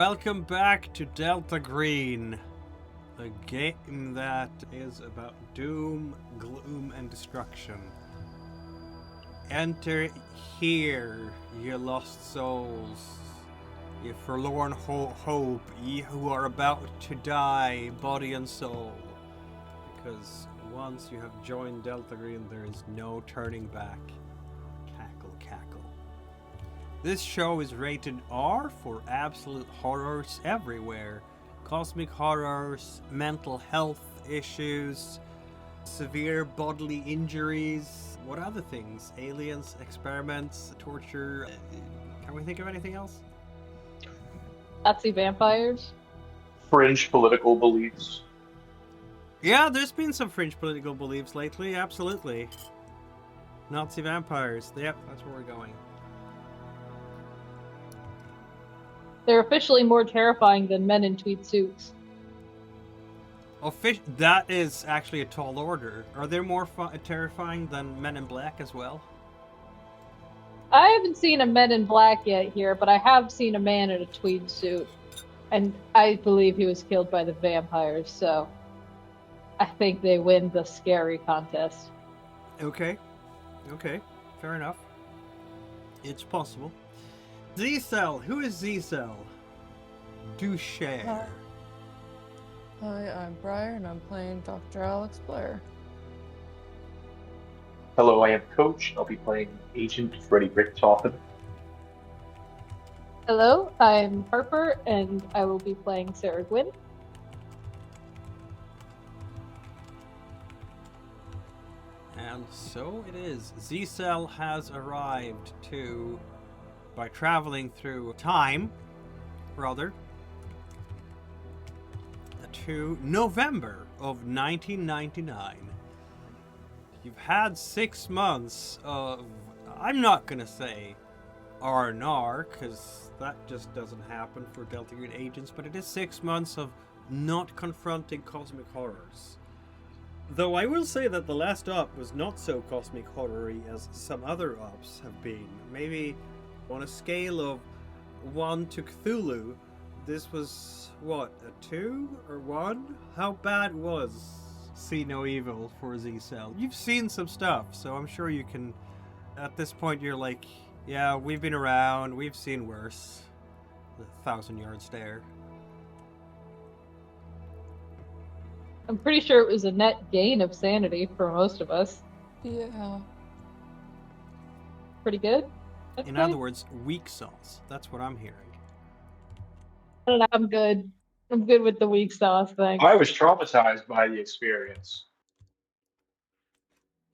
Welcome back to Delta Green, the game that is about doom, gloom, and destruction. Enter here, ye lost souls, ye forlorn hope, ye who are about to die, body and soul. Because once you have joined Delta Green, there is no turning back. Cackle, cackle. This show is rated R for absolute horrors everywhere. Cosmic horrors, mental health issues, severe bodily injuries. What other things? Aliens, experiments, torture. Can we think of anything else? Nazi vampires. Fringe political beliefs. Yeah, there's been some fringe political beliefs lately, absolutely. Nazi vampires. Yep, that's where we're going. They're officially more terrifying than men in tweed suits. That is actually a tall order. Are they more terrifying than Men in Black as well? I haven't seen a Men in Black yet here, but I have seen a man in a tweed suit. And I believe he was killed by the vampires, so I think they win the scary contest. Okay, fair enough. It's possible. Z-Cell, who is Z-Cell? Do share. Hi, I'm Briar, and I'm playing Dr. Alex Blair. Hello, I am Coach. I'll be playing Agent Freddy Richtofen. Hello, I'm Harper, and I will be playing Sarah Gwynn. And so it is. Z-Cell has arrived by traveling through time, to November of 1999. You've had 6 months of, I'm not gonna say R&R, because that just doesn't happen for Delta Green agents, but it is 6 months of not confronting cosmic horrors. Though I will say that the last op was not so cosmic horror-y as some other ops have been. Maybe on a scale of 1 to Cthulhu, this was, what, a 2 or 1? How bad was See No Evil for Z-Cell? You've seen some stuff, so I'm sure you can, at this point you're like, yeah, we've been around, we've seen worse. The 1,000-yard stare. I'm pretty sure it was a net gain of sanity for most of us. Yeah. Pretty good? In other words, weak sauce. That's what I'm hearing. I don't know, I'm good. I'm good with the weak sauce thing. I was traumatized by the experience.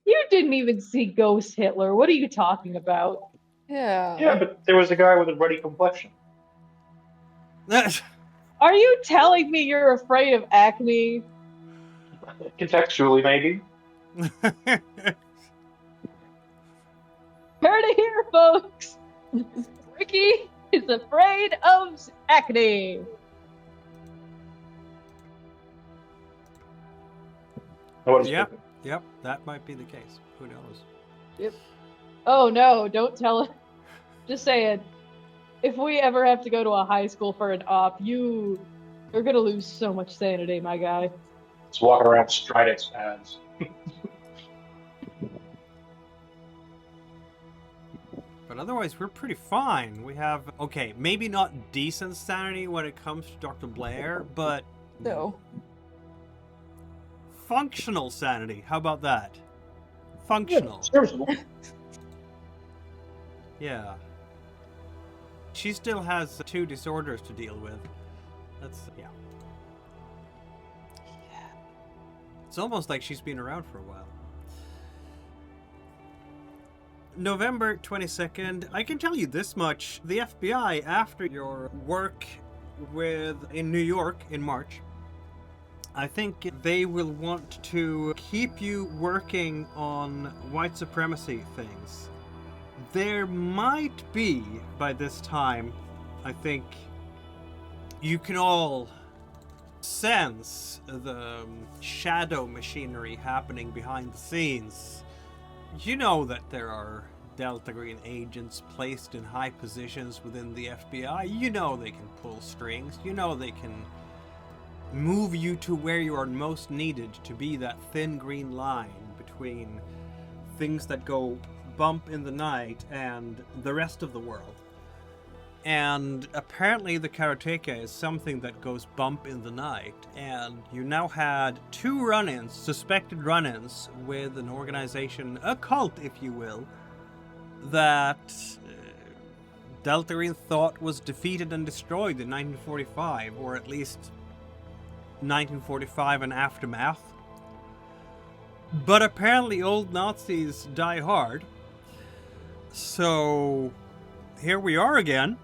You didn't even see Ghost Hitler. What are you talking about? Yeah. Yeah, but there was a guy with a ruddy complexion. Are you telling me you're afraid of acne? Contextually, maybe. Heard it here, folks. Ricky is afraid of acne. Yep, that might be the case. Who knows? Yep. Oh no, don't tell it. Just saying. If we ever have to go to a high school for an op, you're gonna lose so much sanity, my guy. Just walking around Stridex ads. But otherwise, we're pretty fine. We have, okay, maybe not decent sanity when it comes to Dr. Blair, but No. functional sanity. How about that? Functional. Serviceable. Yeah. She still has 2 disorders to deal with. That's, yeah. It's almost like she's been around for a while. November 22nd, I can tell you this much. The FBI, after your work in New York in March, I think they will want to keep you working on white supremacy things. There might be, by this time, I think, you can all sense the shadow machinery happening behind the scenes. You know that there are Delta Green agents placed in high positions within the FBI, you know they can pull strings. You know they can move you to where you are most needed to be that thin green line between things that go bump in the night and the rest of the world. And apparently the Karotechia is something that goes bump in the night, and you now had 2 run-ins, suspected run-ins, with an organization, a cult if you will, that Delta Green thought was defeated and destroyed in 1945, or at least 1945 and aftermath. But apparently old Nazis die hard, so here we are again.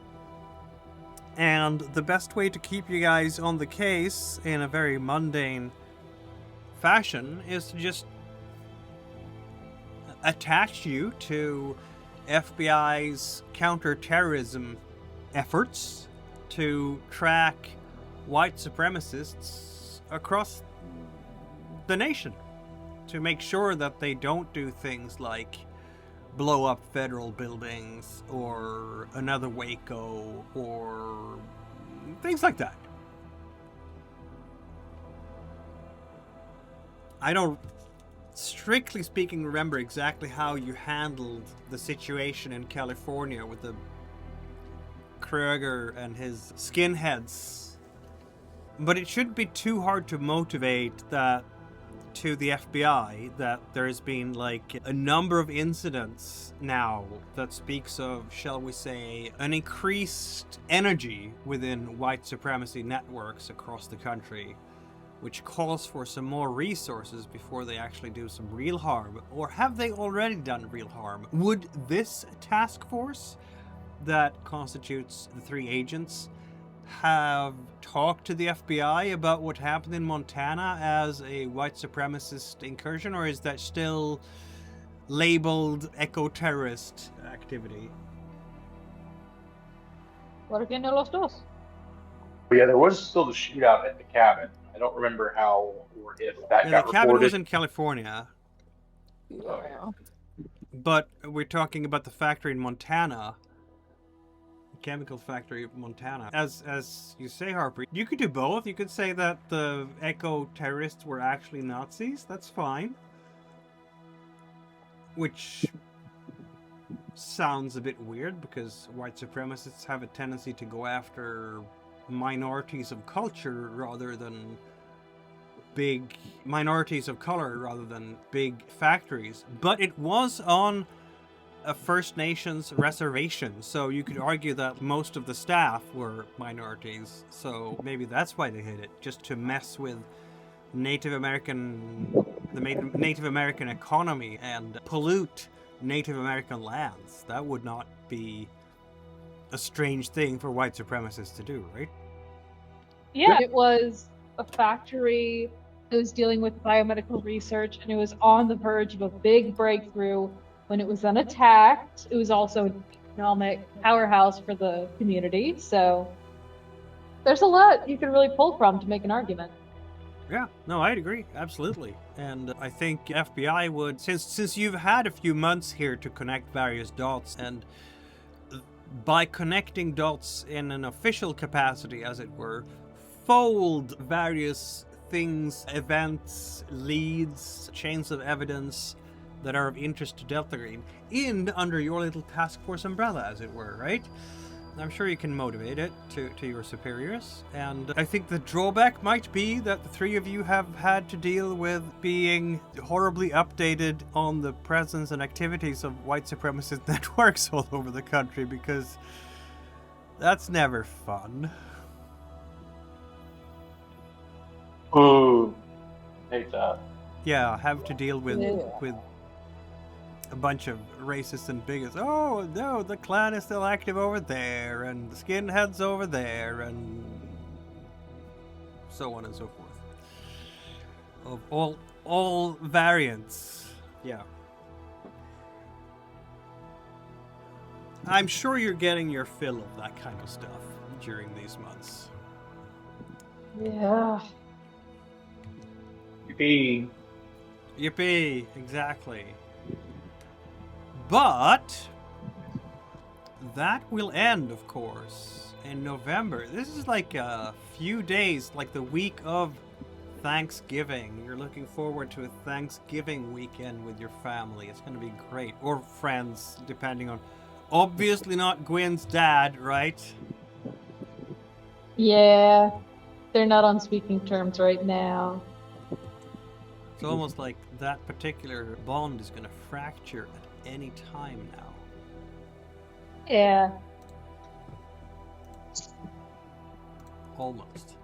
And the best way to keep you guys on the case in a very mundane fashion is to just attach you to FBI's counter-terrorism efforts to track white supremacists across the nation, to make sure that they don't do things like blow up federal buildings or another Waco or things like that. I don't, strictly speaking, remember exactly how you handled the situation in California with the Kruger and his skinheads, but it shouldn't be too hard to motivate that to the FBI that there's been like a number of incidents now that speaks of, shall we say, an increased energy within white supremacy networks across the country, which calls for some more resources before they actually do some real harm. Or have they already done real harm? Would this task force that constitutes the 3 agents have talked to the FBI about what happened in Montana as a white supremacist incursion, or is that still labeled eco-terrorist activity? ¿Por qué no los dos? But yeah, there was still the shootout at the cabin. I don't remember how or if that got The cabin reported. was in California, Yeah. but we're talking about the factory in Montana. Chemical factory of Montana. As you say, Harper, you could do both. You could say that the eco-terrorists were actually Nazis. That's fine. Which sounds a bit weird because white supremacists have a tendency to go after minorities of culture rather than big minorities of color rather than big factories. But it was on a First Nations reservation, so you could argue that most of the staff were minorities, so maybe that's why they hit it, just to mess with the Native American economy and pollute Native American lands. That would not be a strange thing for white supremacists to do, right? Yeah, it was a factory that was dealing with biomedical research, and it was on the verge of a big breakthrough. When it was then attacked, it was also an economic powerhouse for the community. So there's a lot you can really pull from to make an argument. Yeah, no, I'd agree, absolutely. And I think FBI would, since you've had a few months here to connect various dots, and by connecting dots in an official capacity, as it were, fold various things, events, leads, chains of evidence that are of interest to Delta Green in under your little task force umbrella, as it were, right? I'm sure you can motivate it to your superiors, and I think the drawback might be that the 3 of you have had to deal with being horribly updated on the presence and activities of white supremacist networks all over the country, because that's never fun. Ooh, hate that. Yeah, have to deal with Yeah. with a bunch of racists and bigots. Oh no, the Klan is still active over there, and the skinheads over there, and so on and so forth. Of all variants. Yeah. I'm sure you're getting your fill of that kind of stuff during these months. Yeah. Yippee. Yippee, exactly. But that will end, of course, in November. This is like a few days, like the week of Thanksgiving. You're looking forward to a Thanksgiving weekend with your family. It's going to be great. Or friends, depending on... Obviously not Gwen's dad, right? Yeah, they're not on speaking terms right now. It's almost like that particular bond is going to fracture at any time now. Yeah. Almost.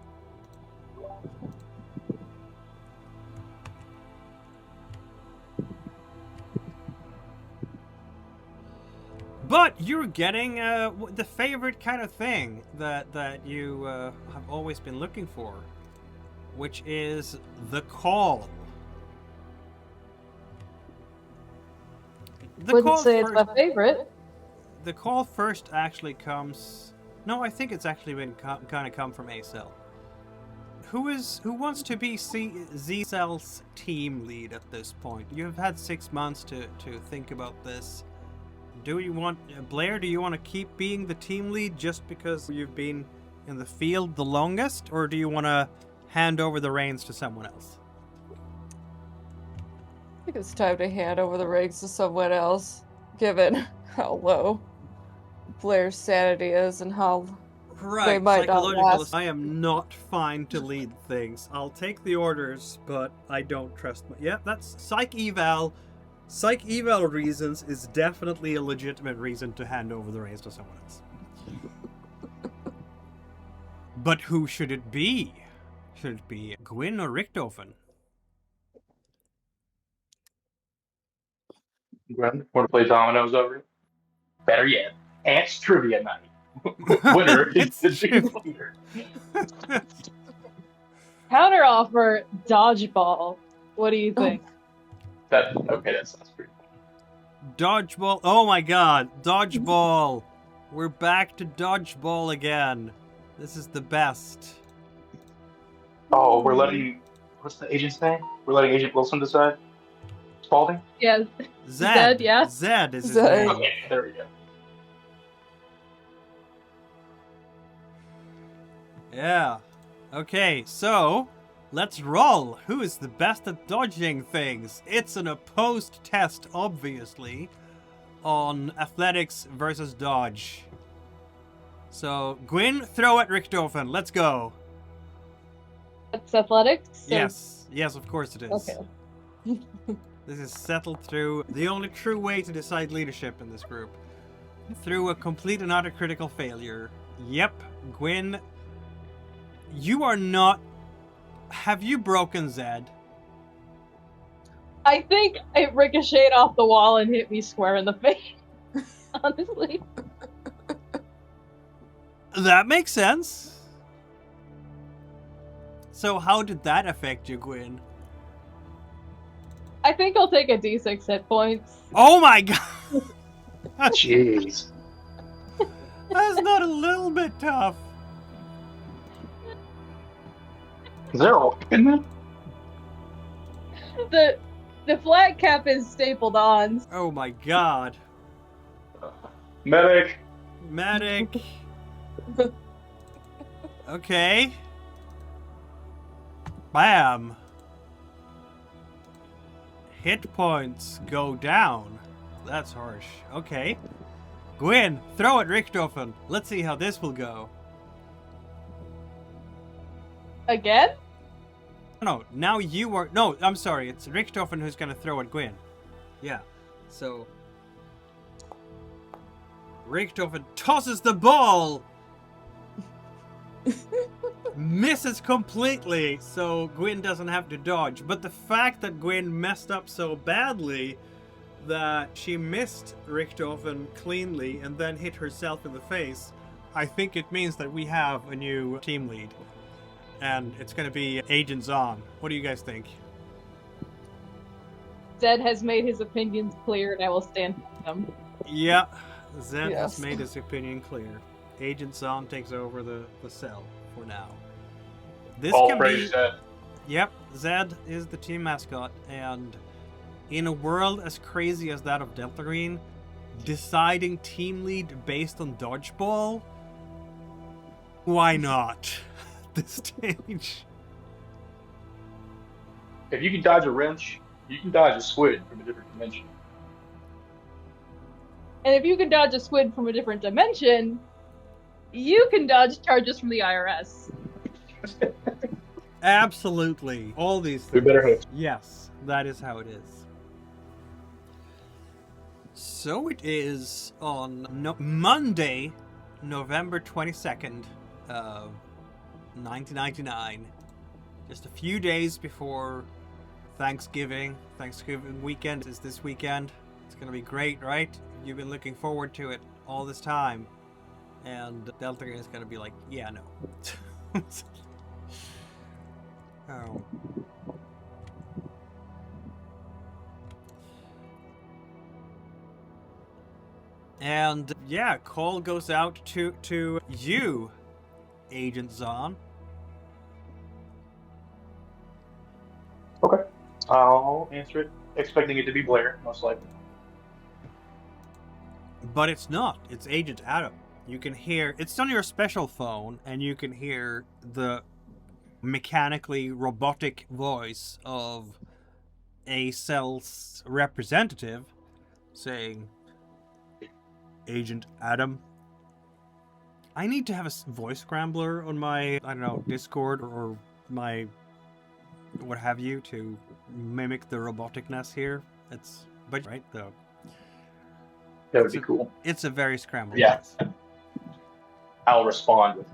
But you're getting the favorite kind of thing that you have always been looking for, which is the call. Wouldn't say it's my favorite. The call first actually comes... No, I think it's actually been kind of come from A-Cell. Who wants to be Z-Cell's team lead at this point? You've had 6 months to think about this. Do you want... Blair, do you want to keep being the team lead just because you've been in the field the longest? Or do you want to hand over the reins to someone else? I think it's time to hand over the reins to someone else, given how low Blair's sanity is and how they might not last. I am not fine to lead things. I'll take the orders, but I don't trust my... Yeah, that's psych eval. Psych eval reasons is definitely a legitimate reason to hand over the reins to someone else. But who should it be? Should it be Gwyn or Richthofen? Gwen, want to play dominoes over it? Better yet, Ant's trivia night. Winner is the team leader. Counter offer dodgeball. What do you think? That sounds pretty cool. Dodgeball. Oh my god. Dodgeball. We're back to dodgeball again. This is the best. Oh, we're letting... What's the agent's name? We're letting Agent Wilson decide? Spalding? Yeah. Zed. yeah. Zed is his Zed. name. Okay, there we go. Yeah. Okay, so let's roll. Who is the best at dodging things? It's an opposed test, obviously, on athletics versus dodge. So, Gwyn, throw at Richthofen. Let's go. It's athletics? So... Yes, of course it is. Okay. This is settled through the only true way to decide leadership in this group. Through a complete and utter critical failure. Yep, Gwyn, you are not... Have you broken Zed? I think it ricocheted off the wall and hit me square in the face. Honestly. That makes sense. So how did that affect you, Gwyn? I think I'll take a d6 hit points. Oh my god! Jeez. That's not a little bit tough. Is there a in there? The flat cap is stapled on. Oh my god. Medic! Medic. Okay. Bam. Hit points go down. That's harsh. Okay. Gwyn, throw at Richthofen. Let's see how this will go. Again? No, now you are... No, I'm sorry. It's Richthofen who's going to throw at Gwyn. Yeah. So... Richthofen tosses the ball! Misses completely, so Gwyn doesn't have to dodge. But the fact that Gwyn messed up so badly that she missed Richthofen cleanly and then hit herself in the face, I think it means that we have a new team lead. And it's going to be Agent Zahn. What do you guys think? Zed has made his opinions clear and I will stand with him. Yeah, Zed Yes. has made his opinion clear. Agent Zahn takes over the cell for now. This All can praise be... Zed. Yep, Zed is the team mascot, and in a world as crazy as that of Delta Green, deciding team lead based on dodgeball? Why not? At this stage. If you can dodge a wrench, you can dodge a squid from a different dimension. And if you can dodge a squid from a different dimension, you can dodge charges from the IRS. Absolutely. All these things. We better hope. Yes, that is how it is. So it is on Monday, November 22nd, 1999. Just a few days before Thanksgiving. Thanksgiving weekend is this weekend. It's going to be great, right? You've been looking forward to it all this time. And Delta is going to be like, yeah, no. Oh. And yeah, call goes out to you, Agent Zahn. Okay. I'll answer it, expecting it to be Blair, most likely. But it's not. It's Agent Adam. You can hear... It's on your special phone, and you can hear the mechanically robotic voice of a cell's representative saying, Agent Adam, I need to have a voice scrambler on my, I don't know, Discord or my what have you to mimic the roboticness here. It's, but right though. That would be cool. It's a very scrambled Yeah. voice. I'll respond with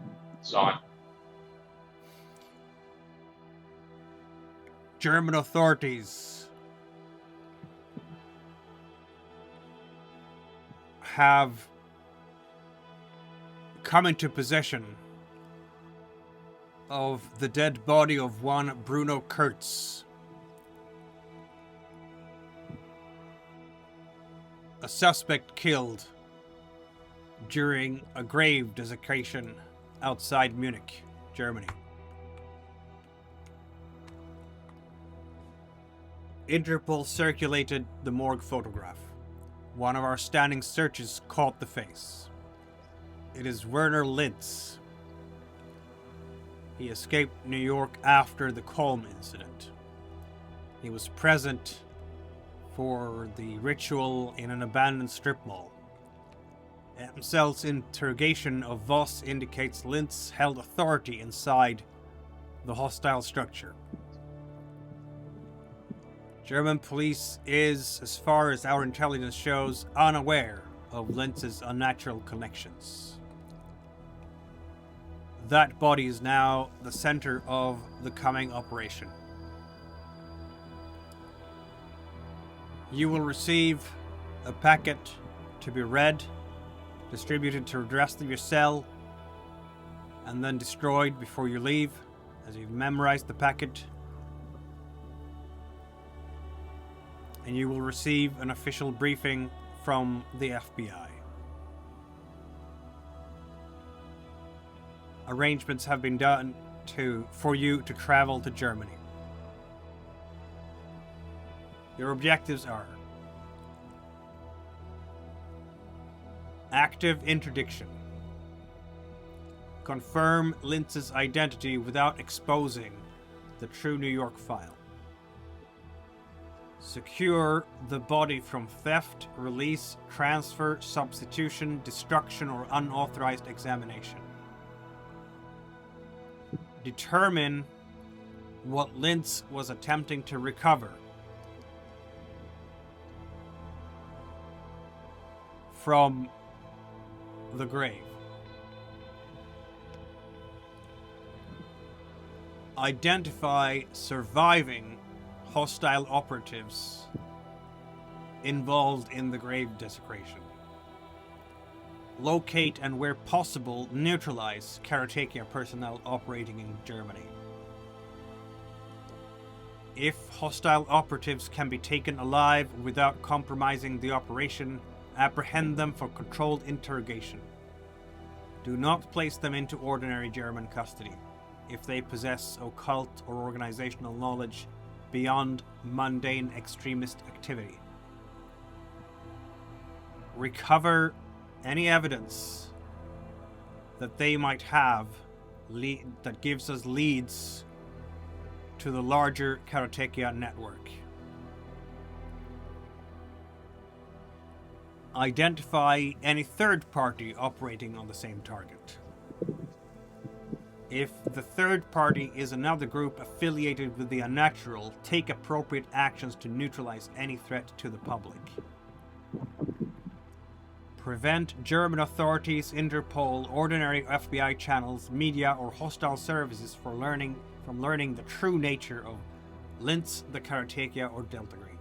Zahn. German authorities have come into possession of the dead body of one Bruno Kurtz, a suspect killed during a grave desecration outside Munich, Germany. Interpol circulated the morgue photograph. One of our standing searches caught the face. It is Werner Lintz. He escaped New York after the Colm incident. He was present for the ritual in an abandoned strip mall. Amsel's interrogation of Voss indicates Lintz held authority inside the hostile structure. German police is, as far as our intelligence shows, unaware of Lintz's unnatural connections. That body is now the center of the coming operation. You will receive a packet to be read, distributed to the rest of your cell, and then destroyed before you leave, as you've memorized the packet. And you will receive an official briefing from the FBI. Arrangements have been done for you to travel to Germany. Your objectives are active interdiction. Confirm Lintz's identity without exposing the true New York file. Secure the body from theft, release, transfer, substitution, destruction, or unauthorized examination. Determine what Lintz was attempting to recover from the grave. Identify surviving hostile operatives involved in the grave desecration. Locate and, where possible, neutralize Karotechia personnel operating in Germany. If hostile operatives can be taken alive without compromising the operation, apprehend them for controlled interrogation. Do not place them into ordinary German custody. If they possess occult or organizational knowledge, beyond mundane extremist activity. Recover any evidence that they might have that gives us leads to the larger Karotechia network. Identify any third party operating on the same target. If the third party is another group affiliated with the unnatural, take appropriate actions to neutralize any threat to the public. Prevent German authorities, Interpol, ordinary FBI channels, media, or hostile services from learning the true nature of Lintz, the Karotechia, or Delta Green.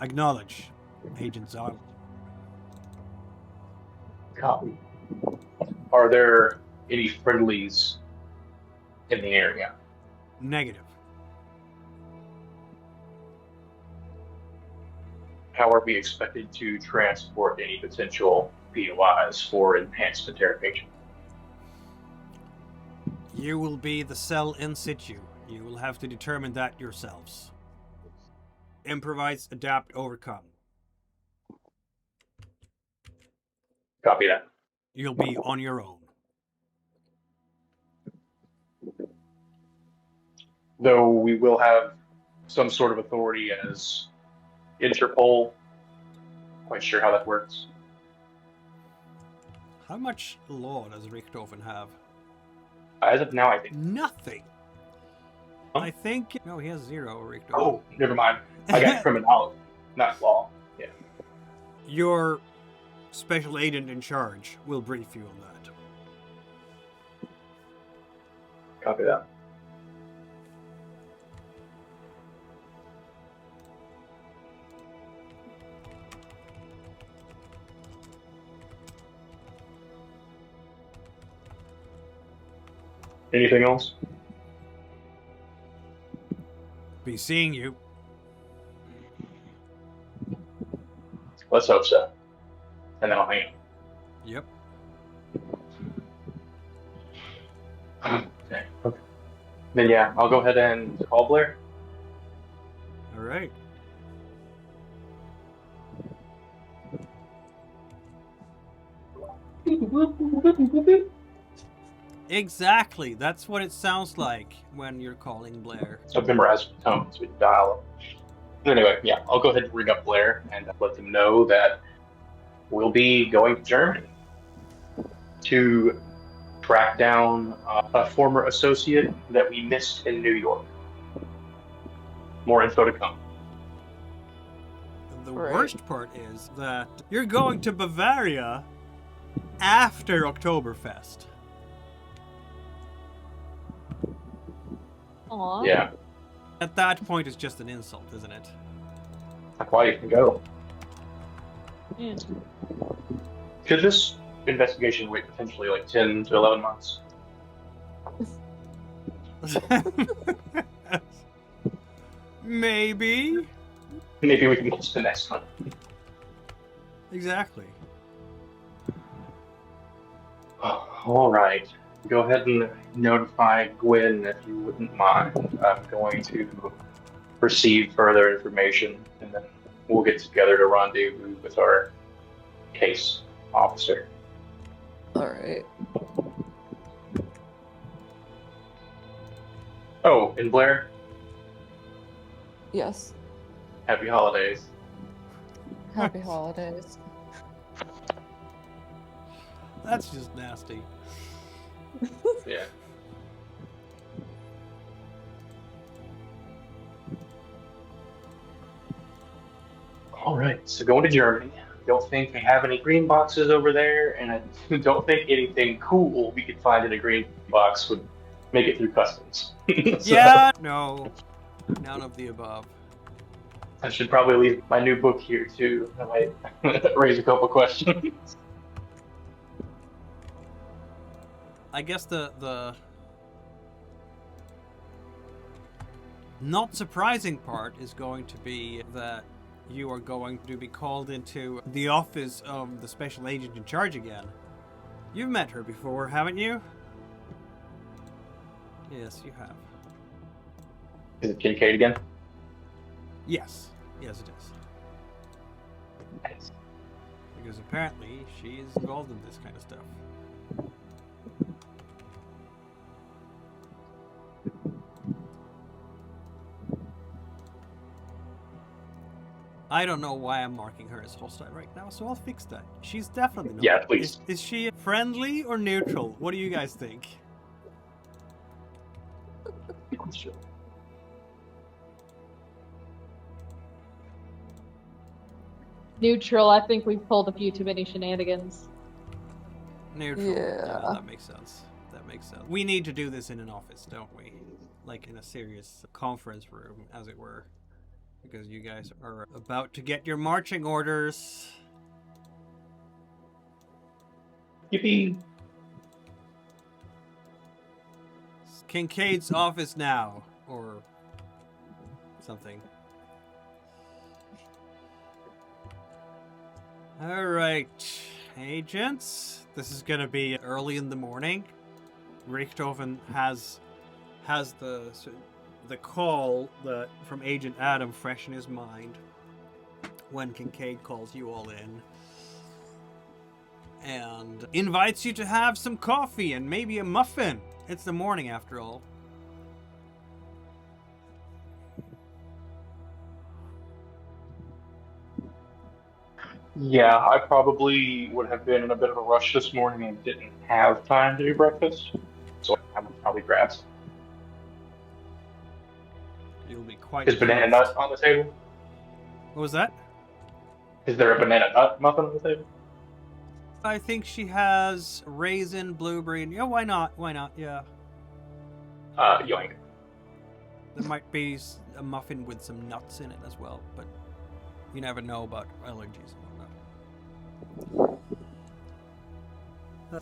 Acknowledge, Agent Zahn. Copy. Are there any friendlies in the area? Negative. How are we expected to transport any potential POIs for enhanced interrogation? You will be the cell in situ. You will have to determine that yourselves. Improvise, adapt, overcome. Copy that. You'll be on your own. Though we will have some sort of authority as Interpol. Quite sure how that works. How much law does Richthofen have? As of now, I think. Nothing. Huh? I think... No, he has 0, Richthofen. Oh, never mind. I got criminology, not law. Yeah. Your special agent in charge will brief you on that. Copy that. Anything else? Be seeing you. Let's hope so. And then I'll hang Yep. up. Okay. Then yeah, I'll go ahead and call Blair. All right. Exactly. That's what it sounds like when you're calling Blair. I've memorized the tones with dial. Anyway, yeah, I'll go ahead and ring up Blair and let them know that we'll be going to Germany to track down a former associate that we missed in New York. More info to come. The worst part is that you're going to Bavaria after Oktoberfest. Aww. Yeah, At that point, it's just an insult, isn't it? that's why you can go. Yeah. Could this investigation wait potentially like 10 to 11 months? Maybe. Maybe we can get to the next one. Exactly. All right. Go ahead and notify Gwen if you wouldn't mind. I'm going to receive further information, and then we'll get together to rendezvous with our case officer. Alright. Oh, and Blair, Yes. happy holidays. Happy holidays. That's just nasty. Yeah. All right, so going to Germany. Don't think they have any green boxes over there, and I don't think anything cool we could find in a green box would make it through customs. So, Yeah, no. None of the above. I should probably leave my new book here too. That might raise a couple questions. I guess the not surprising part is going to be that you are going to be called into the office of the special agent in charge again. You've met her before, haven't you? Yes, you have. Is it Kincaid again? Yes. Yes, it is. Nice. Because apparently she is involved in this kind of stuff. I don't know why I'm marking her as hostile right now, so I'll fix that. She's definitely not. Yeah, please. Is she friendly or neutral? What do you guys think? Neutral. I think we've pulled a few too many shenanigans. Neutral. Yeah. That makes sense. That makes sense. We need to do this in an office, don't we? Like in a serious conference room, as it were. Because you guys are about to get your marching orders. Yippee! Kincaid's office now, or something. Alright, agents. This is gonna be early in the morning. Richthofen has the call from Agent Adam fresh in his mind when Kincaid calls you all in and invites you to have some coffee and maybe a muffin. It's the morning after all. Yeah, I probably would have been in a bit of a rush this morning and didn't have time to do breakfast, so I would probably grab some. You'll be quite. Is banana nut on the table? What was that? Is there a banana nut muffin on the table? I think she has raisin, blueberry, and yeah, why not? Why not? Yeah. Yoink. There might be a muffin with some nuts in it as well, but you never know about allergies and whatnot.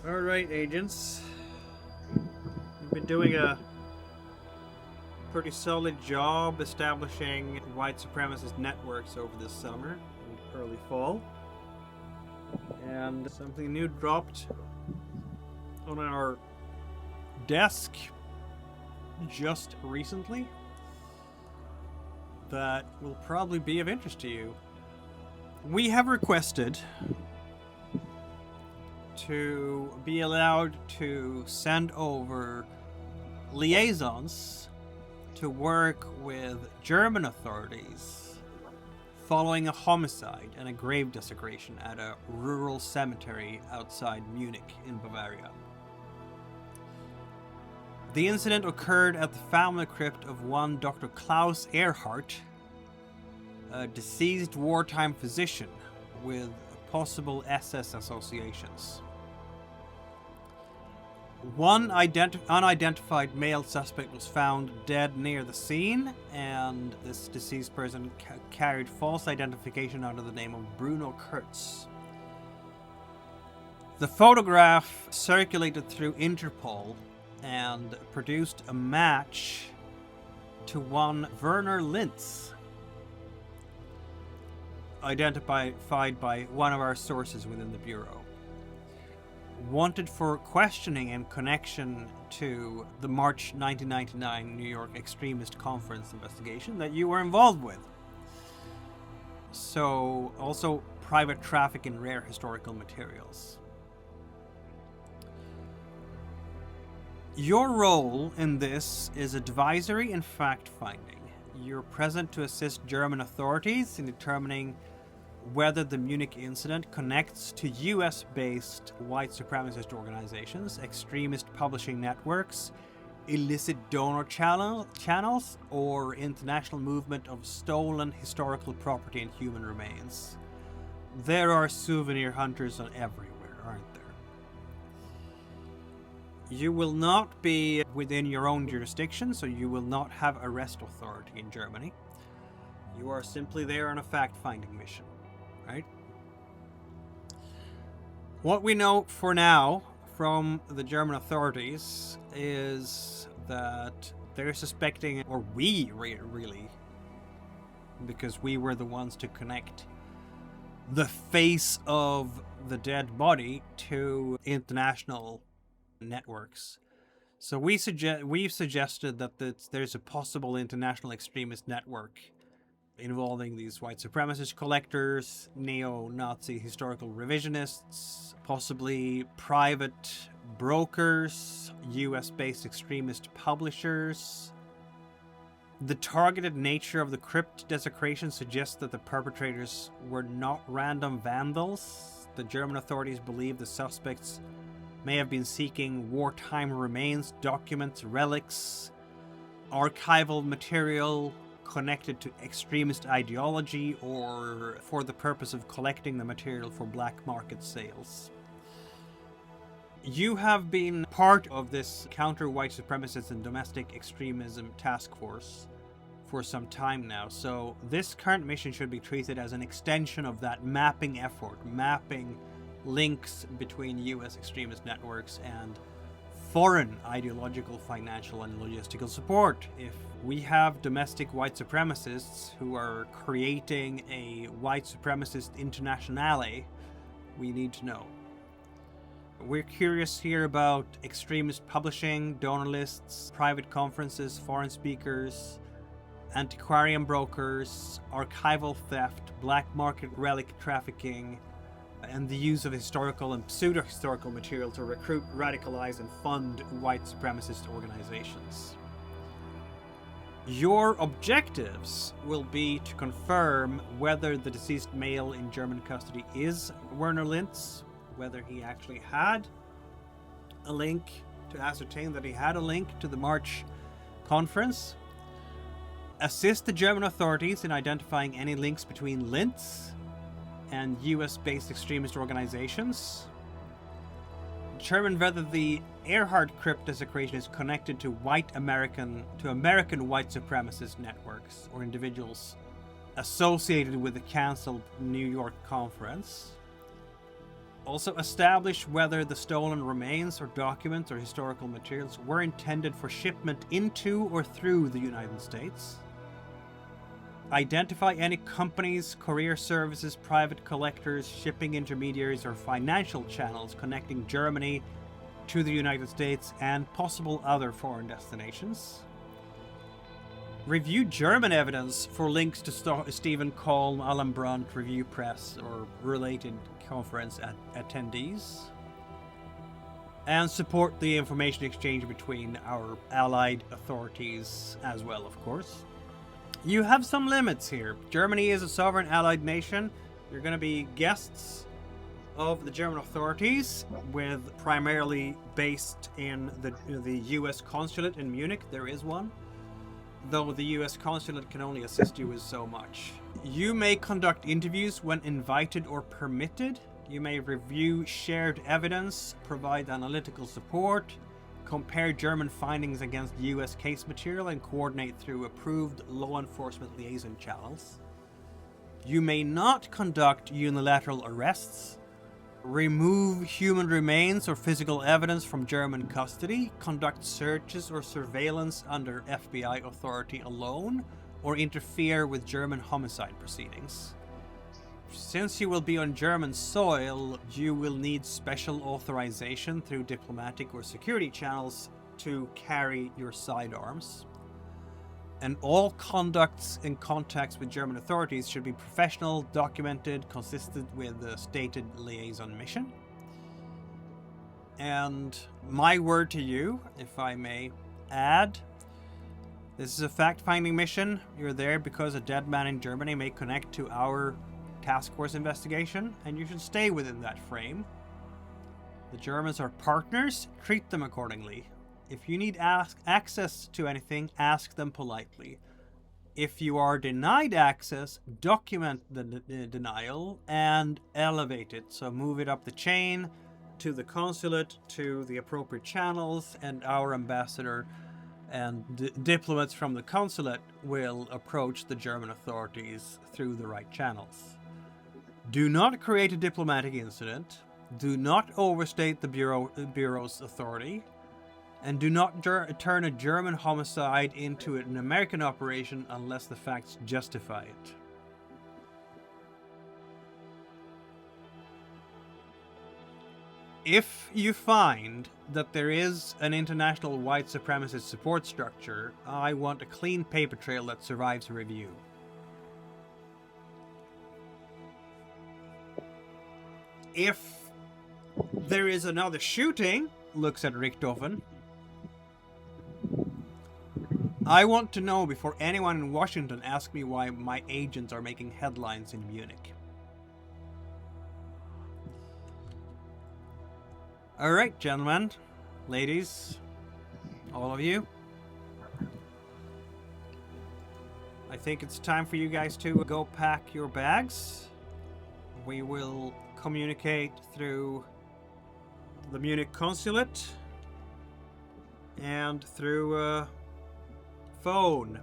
All right, agents. You've been doing a pretty solid job establishing white supremacist networks over this summer and early fall. And something new dropped on our desk just recently that will probably be of interest to you. We have requested to be allowed to send over liaisons to work with German authorities following a homicide and a grave desecration at a rural cemetery outside Munich in Bavaria. The incident occurred at the family crypt of one Dr. Klaus Erhardt, a deceased wartime physician with possible SS associations. One unidentified male suspect was found dead near the scene, and this deceased person carried false identification under the name of Bruno Kurtz. The photograph circulated through Interpol and produced a match to one Werner Lintz, identified by one of our sources within the Bureau. Wanted for questioning in connection to the March 1999 New York extremist conference investigation that you were involved with. So, also private traffic in rare historical materials. Your role in this is advisory and fact-finding. You're present to assist German authorities in determining whether the Munich incident connects to US-based white supremacist organizations, extremist publishing networks, illicit donor channels, or international movement of stolen historical property and human remains. There are souvenir hunters everywhere, aren't there? You will not be within your own jurisdiction, so you will not have arrest authority in Germany. You are simply there on a fact-finding mission. Right? What we know for now from the German authorities is that they're suspecting, or we really, because we were the ones to connect the face of the dead body to international networks. So we've suggested that there's a possible international extremist network involving these white supremacist collectors, neo-Nazi historical revisionists, possibly private brokers, US-based extremist publishers. The targeted nature of the crypt desecration suggests that the perpetrators were not random vandals. The German authorities believe the suspects may have been seeking wartime remains, documents, relics, archival material connected to extremist ideology, or for the purpose of collecting the material for black market sales. You have been part of this counter-white supremacist and domestic extremism task force for some time now, so this current mission should be treated as an extension of that mapping effort, mapping links between US extremist networks and foreign ideological, financial, and logistical support. If we have domestic white supremacists who are creating a white supremacist internationale, we need to know. We're curious here about extremist publishing, donor lists, private conferences, foreign speakers, antiquarian brokers, archival theft, black market relic trafficking, and the use of historical and pseudo-historical material to recruit, radicalize, and fund white supremacist organizations. Your objectives will be to confirm whether the deceased male in German custody is Werner Lintz, whether he actually had a link, to ascertain that he had a link to the March conference, assist the German authorities in identifying any links between Lintz and US-based extremist organizations, determine whether the Earhart crypt desecration is connected to American white supremacist networks or individuals associated with the cancelled New York conference. Also establish whether the stolen remains or documents or historical materials were intended for shipment into or through the United States. Identify any companies, courier services, private collectors, shipping intermediaries, or financial channels connecting Germany to the United States and possible other foreign destinations. Review German evidence for links to Stephen Kolm, Alan Brandt, Review Press, or related conference attendees. And support the information exchange between our allied authorities as well, of course. You have some limits here. Germany is a sovereign allied nation. You're going to be guests of the German authorities, with primarily based in the US consulate in Munich. There is one, though the US consulate can only assist you with so much. You may conduct interviews when invited or permitted. You may review shared evidence, provide analytical support, compare German findings against US case material, and coordinate through approved law enforcement liaison channels. You may not conduct unilateral arrests, remove human remains or physical evidence from German custody, conduct searches or surveillance under FBI authority alone, or interfere with German homicide proceedings. Since you will be on German soil, you will need special authorization through diplomatic or security channels to carry your sidearms. And all conducts and contacts with German authorities should be professional, documented, consistent with the stated liaison mission. And my word to you, if I may add, this is a fact-finding mission. You're there because a dead man in Germany may connect to our task force investigation, and you should stay within that frame. The Germans are partners, treat them accordingly. If you need access to anything, ask them politely. If you are denied access, document the denial and elevate it. So move it up the chain to the consulate, to the appropriate channels, and our ambassador and diplomats from the consulate will approach the German authorities through the right channels. Do not create a diplomatic incident. Do not overstate the Bureau's authority. And do not turn a German homicide into an American operation unless the facts justify it. If you find that there is an international white supremacist support structure, I want a clean paper trail that survives review. If there is another shooting, looks at Richthofen, I want to know before anyone in Washington asks me why my agents are making headlines in Munich. Alright, gentlemen, ladies, all of you. I think it's time for you guys to go pack your bags. We will communicate through the Munich consulate and through phone.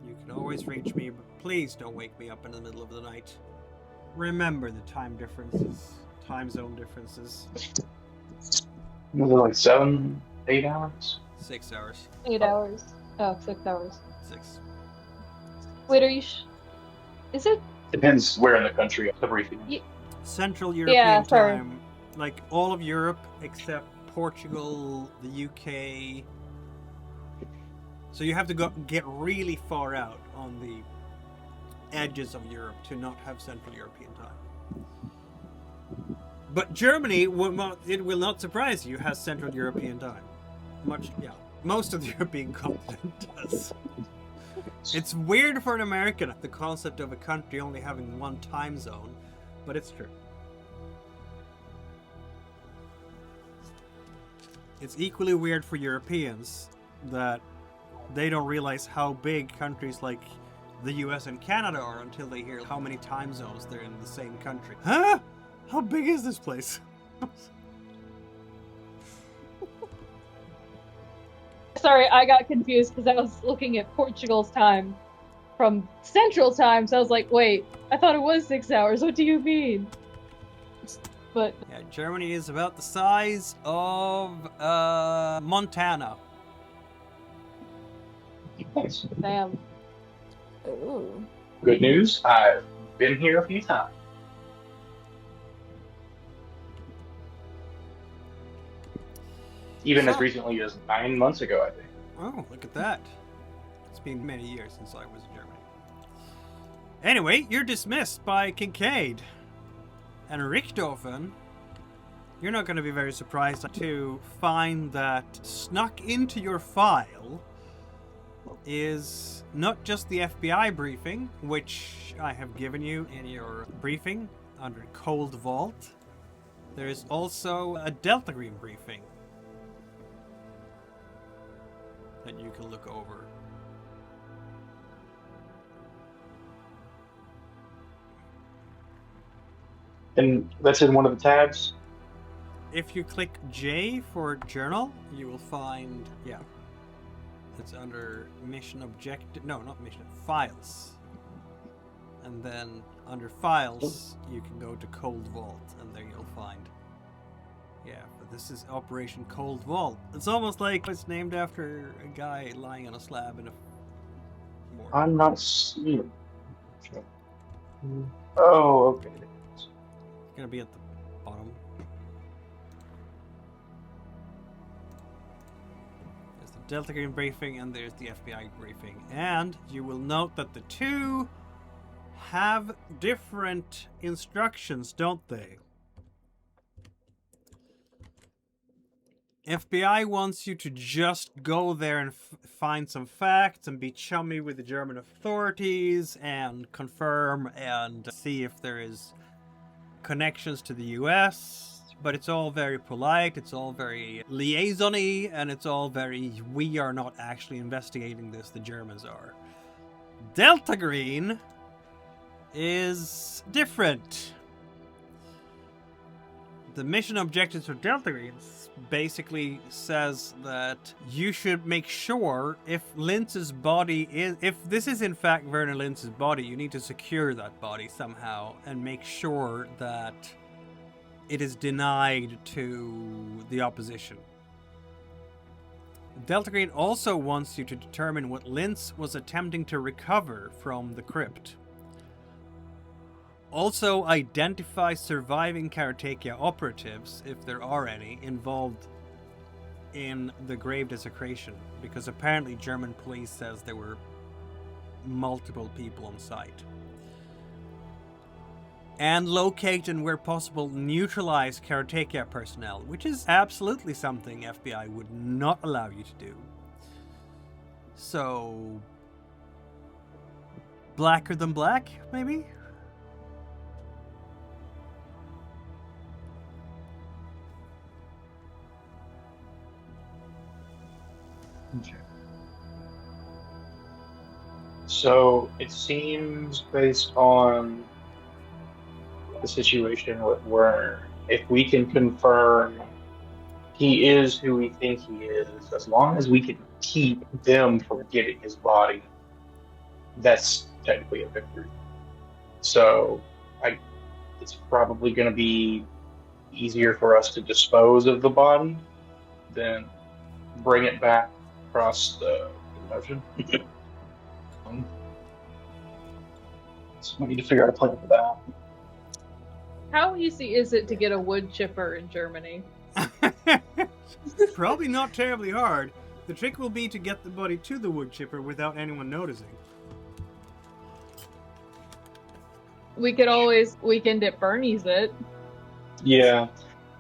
You can always reach me, but please don't wake me up in the middle of the night. Remember the time differences, time zone differences. Was it like 7, 8 hours? 6 hours. 8 hours. Oh, 6 hours. 6. Wait, are you is it? Depends where in the country the briefing is. Central European sorry. time. Like all of Europe except Portugal, the UK. So you have to get really far out on the edges of Europe to not have Central European time. But Germany, it will not surprise you, has Central European time. Most of the European continent does. It's weird for an American, the concept of a country only having one time zone, but it's true. It's equally weird for Europeans that they don't realize how big countries like the US and Canada are until they hear how many time zones they're in the same country. Huh? How big is this place? Sorry, I got confused because I was looking at Portugal's time from Central Time, so I was like, wait, I thought it was 6 hours. What do you mean? But yeah, Germany is about the size of Montana. Nice. damn. Ooh. Good news, I've been here a few times. Even as recently as 9 months ago, I think. Oh, look at that. It's been many years since I was in Germany. Anyway, you're dismissed by Kincaid. And Richthofen, you're not going to be very surprised to find that snuck into your file is not just the FBI briefing, which I have given you in your briefing under Cold Vault. There is also a Delta Green briefing that you can look over. And that's in one of the tabs? If you click J for journal, you will find, it's under mission objective, no, not mission, files. And then under files, you can go to Cold Vault, and there you'll find, but this is Operation Cold Vault. It's almost like it's named after a guy lying on a slab in a morgue. I'm not seeing. Oh, okay. It's gonna be at the bottom. There's the Delta Green briefing and there's the FBI briefing. And you will note that the two have different instructions, don't they? FBI wants you to just go there and find some facts and be chummy with the German authorities and confirm and see if there is connections to the US, but it's all very polite, it's all very liaison-y, and it's all very, we are not actually investigating this, the Germans are. Delta Green is different. The mission objectives for Delta Green basically says that you should make sure if Lintz's body is, if this is in fact Werner Lintz's body, you need to secure that body somehow and make sure that it is denied to the opposition. Delta Green also wants you to determine what Lintz was attempting to recover from the crypt. Also, identify surviving Karotechia operatives, if there are any, involved in the grave desecration, because apparently German police says there were multiple people on site. And locate and, where possible, neutralize Karotechia personnel, which is absolutely something FBI would not allow you to do. So, blacker than black, maybe? Okay. So it seems, based on the situation with Werner, if we can confirm he is who we think he is, as long as we can keep them from getting his body, that's technically a victory. So it's probably going to be easier for us to dispose of the body than bring it back across the ocean. So we need to figure out a plan for that. How easy is it to get a wood chipper in Germany? Probably not terribly hard. The trick will be to get the body to the wood chipper without anyone noticing. We could always weekend at Bernie's it. Yeah.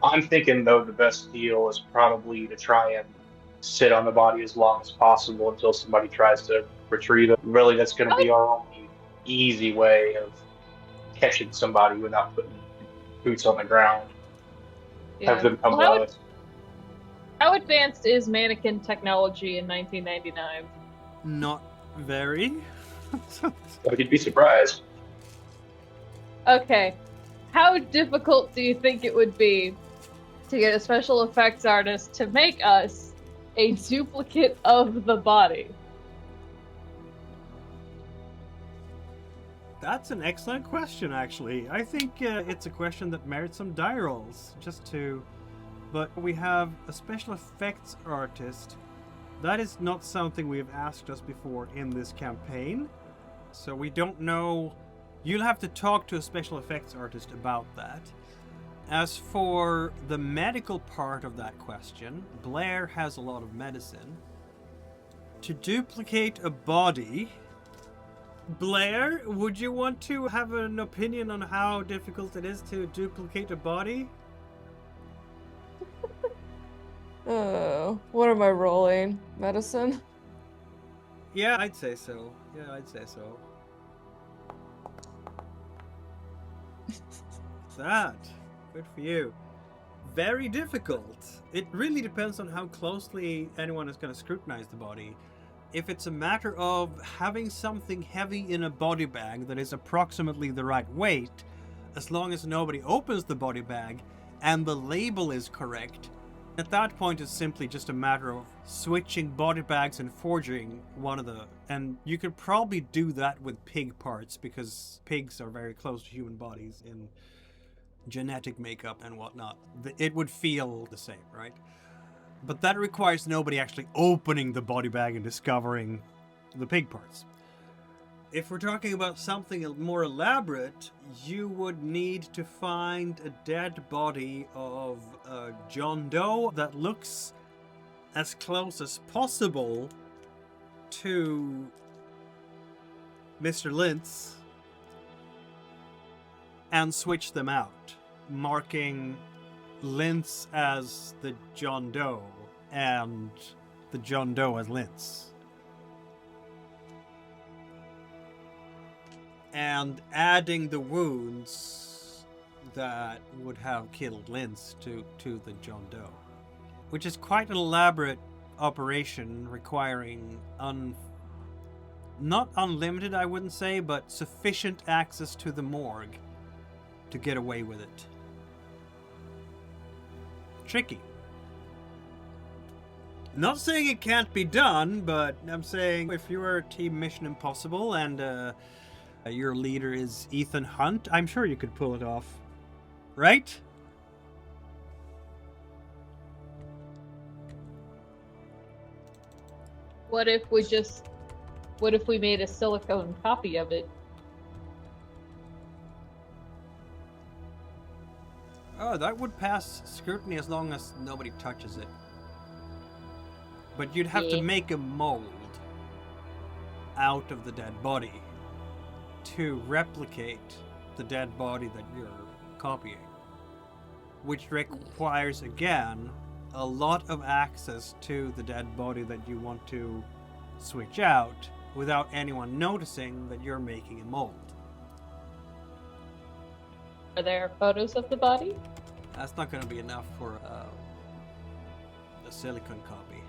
I'm thinking, though, the best deal is probably to try and sit on the body as long as possible until somebody tries to retrieve it. Really, that's going to be our only easy way of catching somebody without putting boots on the ground. Yeah. Have them come to us. How advanced is mannequin technology in 1999? Not very. I could be surprised. Okay. How difficult do you think it would be to get a special effects artist to make us a duplicate of the body? That's an excellent question, actually. I think it's a question that merits some die rolls, But we have a special effects artist. That is not something we have asked us before in this campaign. So we don't know. You'll have to talk to a special effects artist about that. As for the medical part of that question, Blair has a lot of medicine. To duplicate a body... Blair, would you want to have an opinion on how difficult it is to duplicate a body? What am I rolling? Medicine? Yeah, I'd say so. That. Good for you. Very difficult. It really depends on how closely anyone is going to scrutinize the body. If it's a matter of having something heavy in a body bag that is approximately the right weight, as long as nobody opens the body bag and the label is correct, at that point it's simply just a matter of switching body bags and forging one of the... And you could probably do that with pig parts, because pigs are very close to human bodies in genetic makeup and whatnot. It would feel the same, right? But that requires nobody actually opening the body bag and discovering the pig parts. If we're talking about something more elaborate, you would need to find a dead body of John Doe that looks as close as possible to Mr. Lintz and switch them out, marking Lintz as the John Doe and the John Doe as Lintz. And adding the wounds that would have killed Lintz to the John Doe. Which is quite an elaborate operation requiring not unlimited, I wouldn't say, but sufficient access to the morgue to get away with it. Tricky. Not saying it can't be done, but I'm saying if you were Team Mission Impossible and your leader is Ethan Hunt, I'm sure you could pull it off. Right? What if we made a silicone copy of it? Oh, that would pass scrutiny as long as nobody touches it. But you'd have to make a mold out of the dead body to replicate the dead body that you're copying. Which requires, again, a lot of access to the dead body that you want to switch out without anyone noticing that you're making a mold. Are there photos of the body? That's not going to be enough for a silicon copy.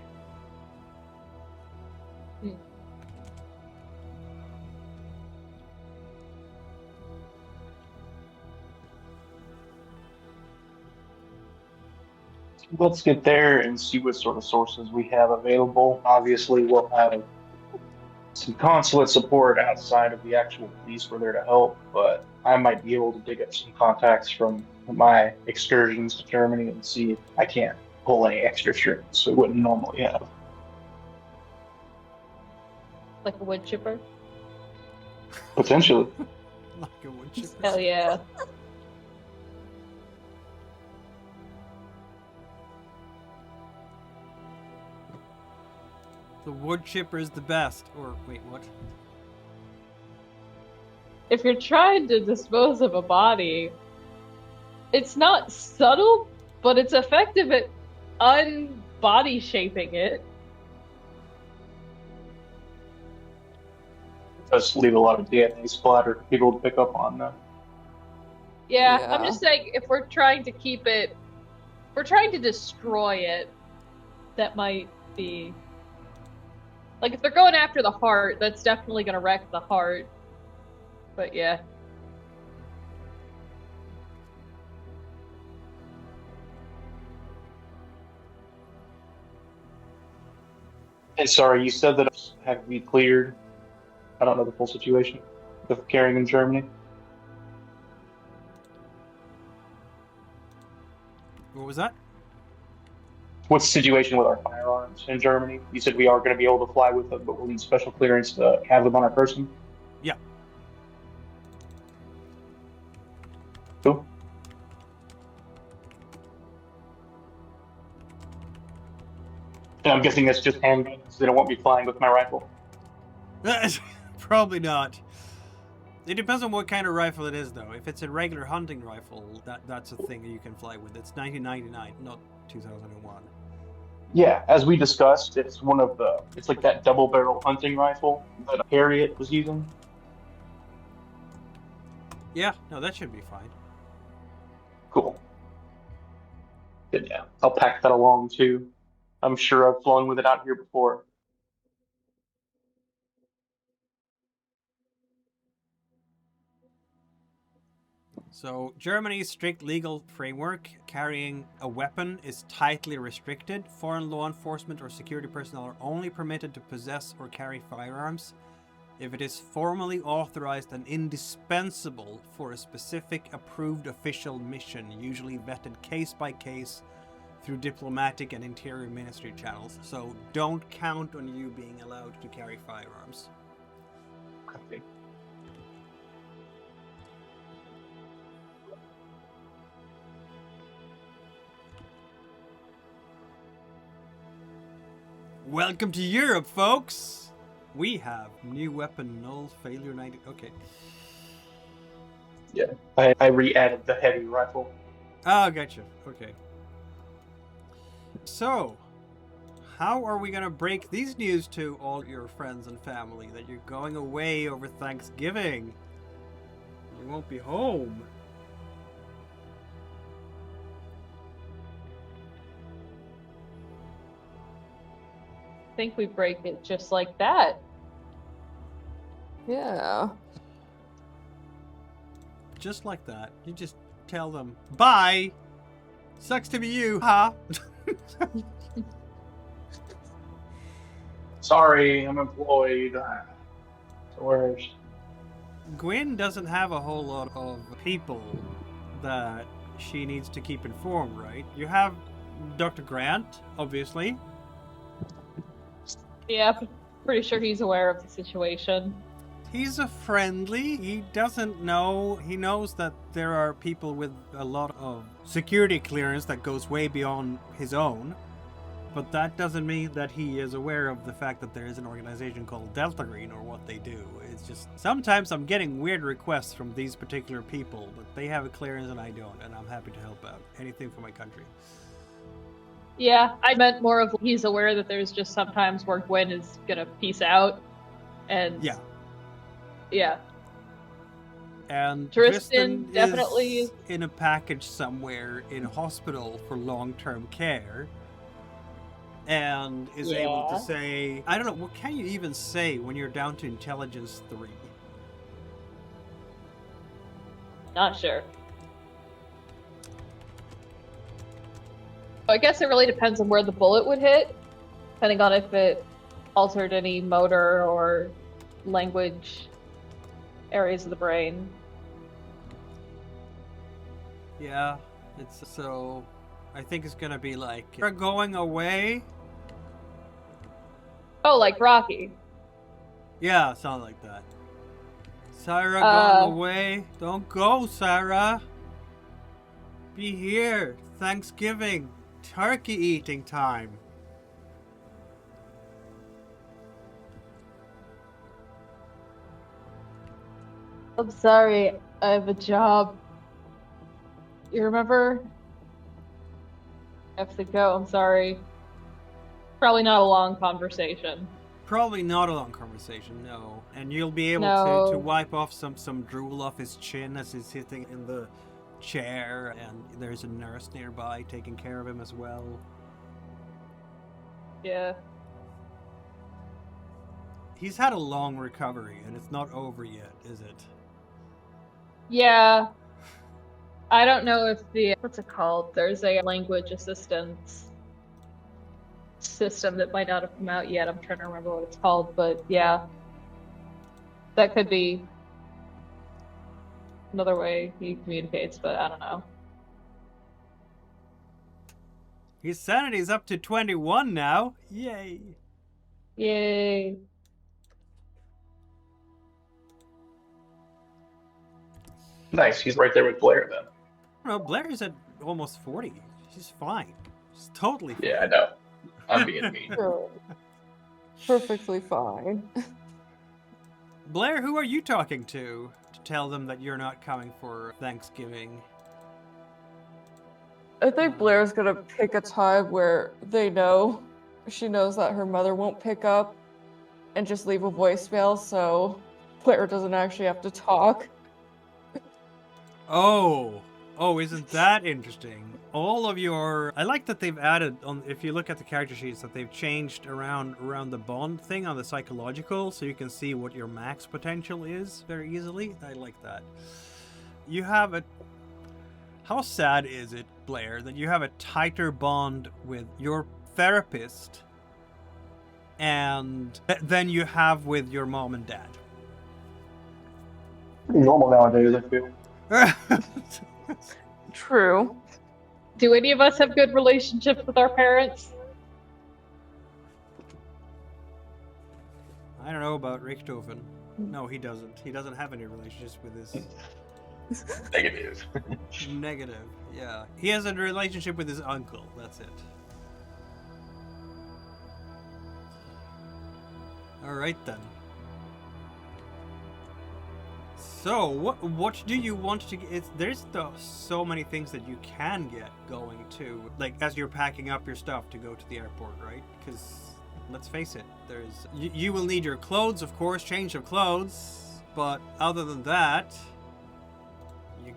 Let's get there and see what sort of sources we have available. Obviously, we'll have some consulate support outside of the actual police. We're there to help, but I might be able to dig up some contacts from my excursions to Germany and see if I can't pull any extra strings we wouldn't normally have. Like a wood chipper? Potentially. Like a wood chipper. Hell yeah. The wood chipper is the best. Or, wait, what? If you're trying to dispose of a body, it's not subtle, but it's effective at unbody shaping it. It does leave a lot of DNA splatter for people to pick up on, though. Yeah, I'm just saying, if we're trying to keep it, if we're trying to destroy it, that might be... Like, if they're going after the heart, that's definitely going to wreck the heart. But yeah. And sorry, you said that it had to be cleared. I don't know the full situation of carrying in Germany. What was that? What's the situation with our firearms in Germany? You said we are going to be able to fly with them, but we'll need special clearance to have them on our person? Yeah. Cool. And I'm guessing that's just handguns. They don't want me flying with my rifle. Probably not. It depends on what kind of rifle it is, though. If it's a regular hunting rifle, that's a thing you can fly with. It's 1999, not 2001. Yeah, as we discussed, it's it's like that double-barrel hunting rifle that Harriet was using. Yeah, no, that should be fine. Cool. Good, yeah. I'll pack that along, too. I'm sure I've flown with it out here before. So, Germany's strict legal framework, carrying a weapon is tightly restricted. Foreign law enforcement or security personnel are only permitted to possess or carry firearms if it is formally authorized and indispensable for a specific approved official mission, usually vetted case by case through diplomatic and interior ministry channels. So, don't count on you being allowed to carry firearms. Okay. Welcome to Europe, folks! We have new weapon, null, failure 90... Okay. Yeah, I re-added the heavy rifle. Oh, gotcha. Okay. So, how are we gonna break these news to all your friends and family that you're going away over Thanksgiving? You won't be home. I think we break it just like that. Yeah. Just like that. You just tell them, bye! Sucks to be you, huh? Sorry, I'm employed. It's the worst. Gwen doesn't have a whole lot of people that she needs to keep informed, right? You have Dr. Grant, obviously. Yeah, pretty sure he's aware of the situation. He's a friendly. He doesn't know. He knows that there are people with a lot of security clearance that goes way beyond his own. But that doesn't mean that he is aware of the fact that there is an organization called Delta Green or what they do. It's just, sometimes I'm getting weird requests from these particular people, but they have a clearance and I don't, and I'm happy to help out. Anything for my country. Yeah, I meant more of he's aware that there's just sometimes where Gwen is gonna peace out, and yeah. And Tristan definitely is in a package somewhere in a hospital for long-term care. And is able to say, I don't know, what can you even say when you're down to intelligence 3? Not sure. I guess it really depends on where the bullet would hit, depending on if it altered any motor or language areas of the brain. Yeah, it's so... I think it's gonna be like, you're going away? Oh, like Rocky. Yeah, sounds like that. Sarah, going away? Don't go, Sarah. Be here. Thanksgiving. Turkey eating time. I'm sorry, I have a job. You remember? I have to go, I'm sorry. Probably not a long conversation. Probably not a long conversation, no. And you'll be able to wipe off some drool off his chin as he's sitting in the chair, and there's a nurse nearby taking care of him as well. Yeah. He's had a long recovery, and it's not over yet, is it? Yeah. I don't know if what's it called? There's a language assistance system that might not have come out yet. I'm trying to remember what it's called, but yeah. That could be another way he communicates, but I don't know. His sanity's up to 21 now. Yay. Yay. Nice, he's right there with Blair then. No, Blair's at almost 40. She's fine. She's totally fine. Yeah, I know. I'm being mean. Perfectly fine. Blair, who are you talking to tell them that you're not coming for Thanksgiving? I think Blair's gonna pick a time where she knows that her mother won't pick up and just leave a voicemail so Blair doesn't actually have to talk. Oh, isn't that interesting? All of your... I like that they've added, if you look at the character sheets, that they've changed around the bond thing on the psychological, so you can see what your max potential is very easily. I like that. You have a... How sad is it, Blair, that you have a tighter bond with your therapist than you have with your mom and dad? Pretty normal nowadays, I feel. True. Do any of us have good relationships with our parents? I don't know about Richthofen. No, he doesn't. He doesn't have any relationships with his... Negative. Negative, yeah. He has a relationship with his uncle, that's it. Alright then. So, what do you want to get? There's so many things that you can get going to, like as you're packing up your stuff to go to the airport, right? Because let's face it, you will need your clothes, of course, change of clothes, but other than that,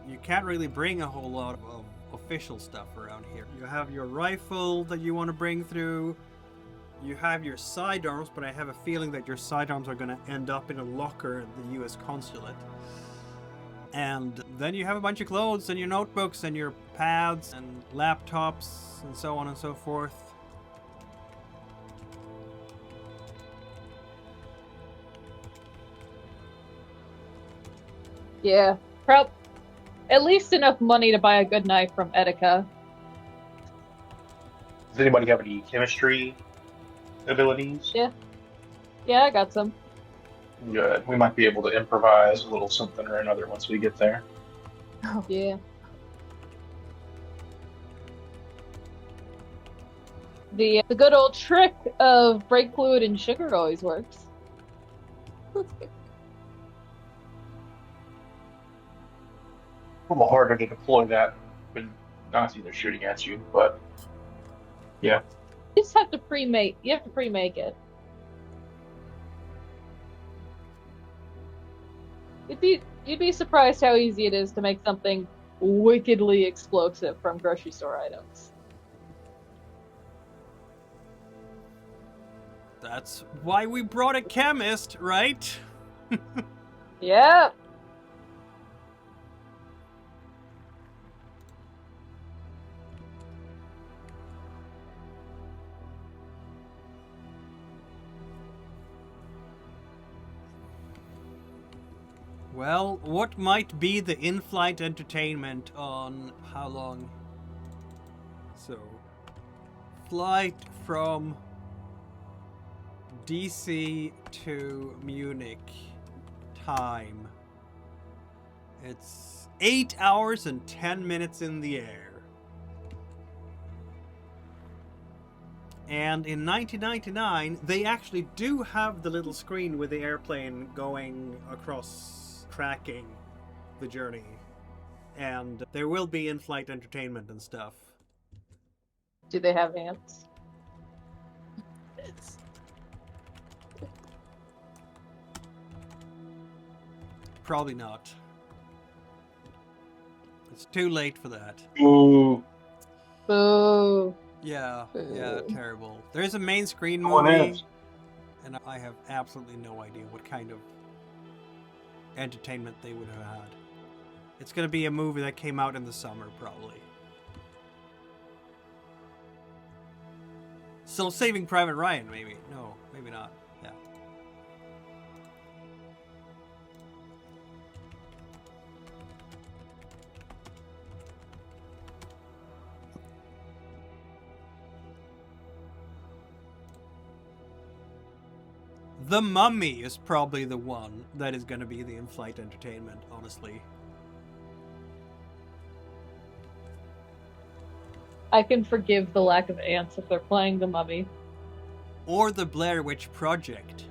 you can't really bring a whole lot of official stuff around here. You have your rifle that you want to bring through. You have your sidearms, but I have a feeling that your sidearms are going to end up in a locker at the U.S. Consulate. And then you have a bunch of clothes and your notebooks and your pads and laptops and so on and so forth. Yeah, at least enough money to buy a good knife from Etika. Does anybody have any chemistry abilities? Yeah, I got some. Good. We might be able to improvise a little something or another once we get there. Yeah. The good old trick of brake fluid and sugar always works. A little harder to deploy that when Nazis are shooting at you, but yeah. You just have to pre-make. You have to pre-make it. You'd be surprised how easy it is to make something wickedly explosive from grocery store items. That's why we brought a chemist, right? Yep. Well, what might be the in-flight entertainment on how long? So, flight from DC to Munich time. It's 8 hours and 10 minutes in the air. And in 1999, they actually do have the little screen with the airplane going across, tracking the journey. And there will be in-flight entertainment and stuff. Do they have ants? Probably not. It's too late for that. Ooh. Boo. Yeah, terrible. There's a main screen Oh, it movie, is. and I have absolutely no idea what kind of entertainment they would have had. It's going to be a movie that came out in the summer, probably. So Saving Private Ryan, maybe. No, maybe not. Yeah. The Mummy is probably the one that is going to be the in-flight entertainment, honestly. I can forgive the lack of ants if they're playing the Mummy. Or the Blair Witch Project.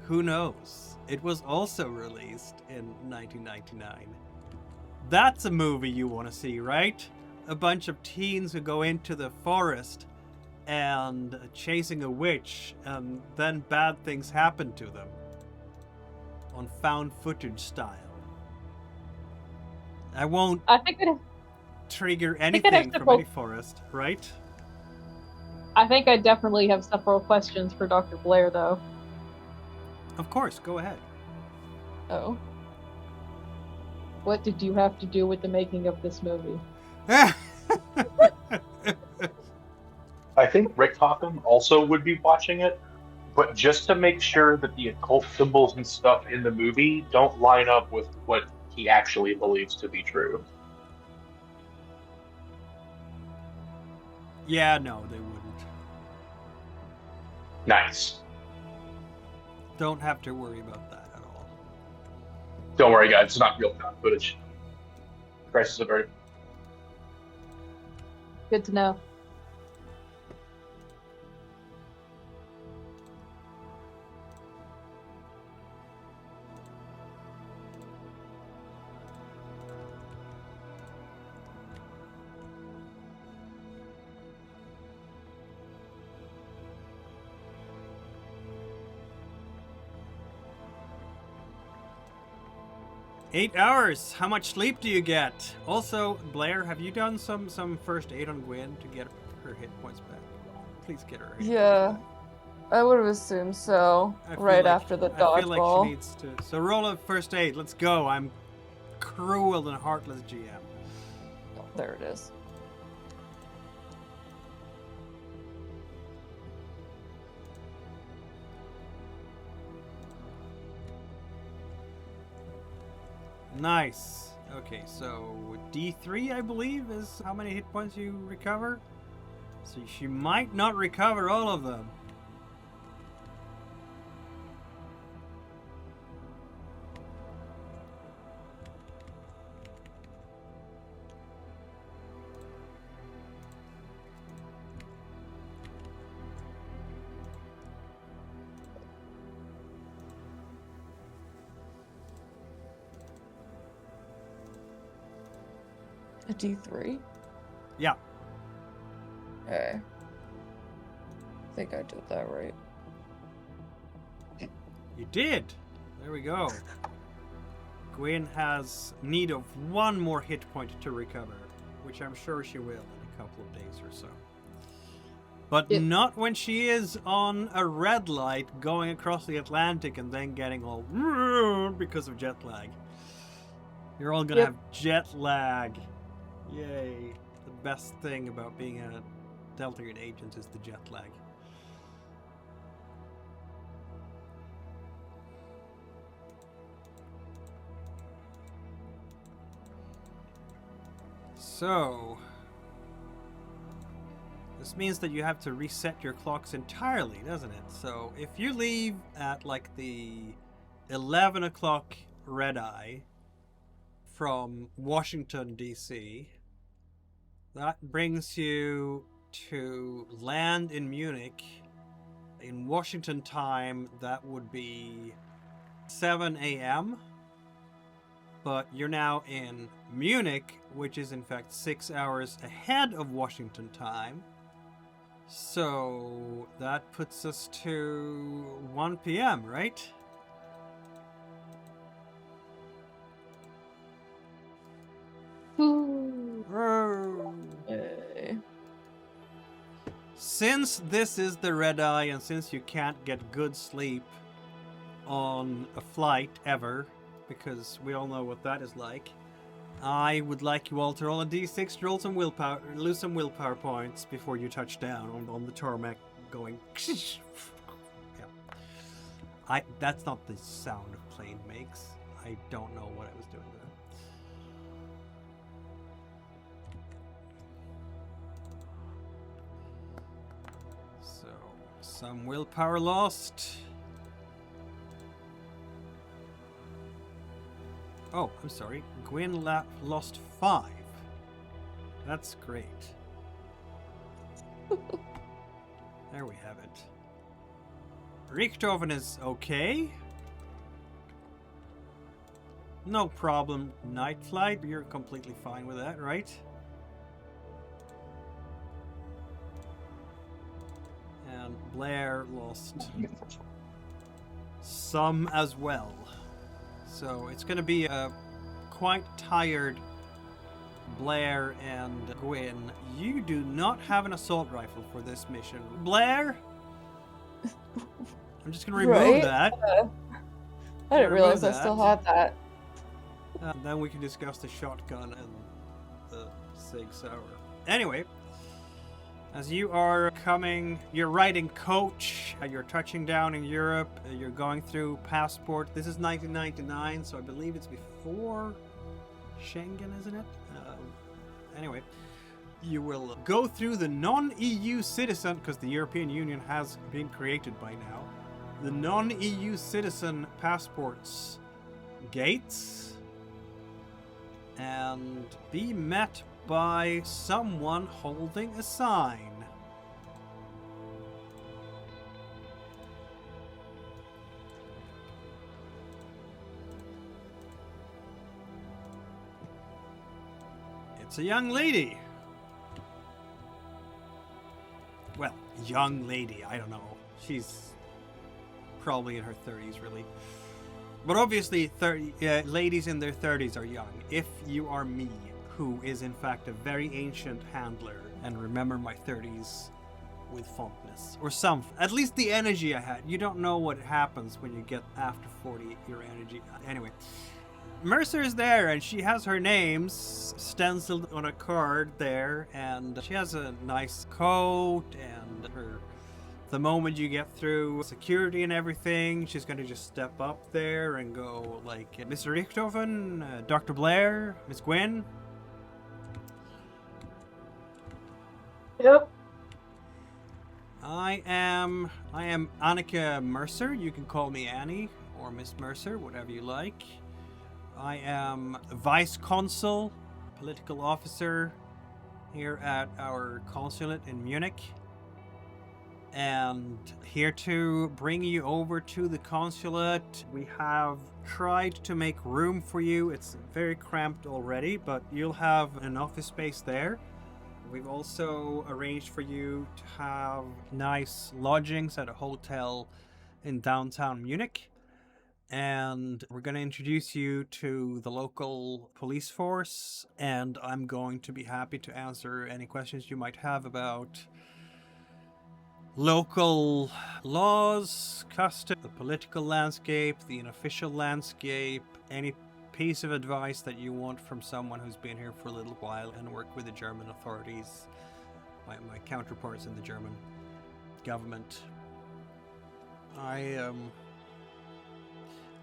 Who knows? It was also released in 1999. That's a movie you want to see, right? A bunch of teens who go into the forest and chasing a witch, and then bad things happen to them. On found footage style. I won't I think trigger I'd have anything from several- any forest, right? I think I definitely have several questions for Dr. Blair, though. Of course, go ahead. Oh. What did you have to do with the making of this movie? I think Rick Topham also would be watching it, but just to make sure that the occult symbols and stuff in the movie don't line up with what he actually believes to be true. Yeah, no, they wouldn't. Nice. Don't have to worry about that at all. Don't worry, guys. It's not real found footage. Crisis averted. Good to know. Eight hours. How much sleep do you get? Also, Blair, have you done some first aid on Gwen to get her hit points back? Please get her. Hit Yeah. points I would have assumed so. back. I feel Right like- after the I feel like dodgeball. she needs to. So roll a first aid. Let's go. I'm cruel and heartless GM. Oh, there it is. Nice. Okay, so D3, I believe, is how many hit points you recover. So she might not recover all of them. A D3? Yeah. Okay. I think I did that right. You did! There we go. Gwen has need of one more hit point to recover, which I'm sure she will in a couple of days or so. But not when she is on a red light going across the Atlantic and then getting all because of jet lag. You're all gonna have jet lag. Yay. The best thing about being a Delta Green agent is the jet lag. So, this means that you have to reset your clocks entirely, doesn't it? So, if you leave at like the 11 o'clock red eye from Washington, D.C., that brings you to land in Munich. In Washington time, that would be 7 a.m., but you're now in Munich, which is in fact 6 hours ahead of Washington time. So that puts us to 1 p.m., right? Since this is the red eye and since you can't get good sleep on a flight ever, because we all know what that is like, I would like you all to roll a d6 to roll some willpower, lose some willpower points before you touch down on the tarmac going. Yeah. That's not the sound a plane makes. I don't know what I was doing there. So, some willpower lost. Oh, I'm sorry. Gwen lost 5. That's great. There we have it. Richthofen is okay. No problem. Night flight, you're completely fine with that, right? And Blair lost some as well. So it's going to be a quite tired Blair and Gwen. You do not have an assault rifle for this mission. Blair? I'm just going to remove that. I didn't realize I still had that. And then we can discuss the shotgun and the Sig Sauer. Anyway, as you are coming, you're riding coach, you're touching down in Europe, you're going through passport. This is 1999, so I believe it's before Schengen, isn't it? Anyway, you will go through the non-EU citizen, because the European Union has been created by now, the non-EU citizen passports gates, and be met by someone holding a sign. It's a young lady. Well, young lady, I don't know. She's probably in her 30s, really. But obviously, ladies in their 30s are young. If you are me, who is in fact a very ancient handler, and remember my 30s with fondness, or something. At least the energy I had. You don't know what happens when you get after 40, your energy. Anyway, Mercer is there, and she has her names stenciled on a card there, and she has a nice coat, and the moment you get through security and everything, she's going to just step up there and go like, Mr. Richthofen, Dr. Blair, Miss Gwen. Yep. I am Annika Mercer. You can call me Annie or Miss Mercer, whatever you like. I am Vice Consul, political officer here at our consulate in Munich. and here to bring you over to the consulate. We have tried to make room for you. It's very cramped already, but you'll have an office space there. We've also arranged for you to have nice lodgings at a hotel in downtown Munich. And we're going to introduce you to the local police force, and I'm going to be happy to answer any questions you might have about local laws, custom, the political landscape, the unofficial landscape, any piece of advice that you want from someone who's been here for a little while and worked with the German authorities, my counterparts in the German government.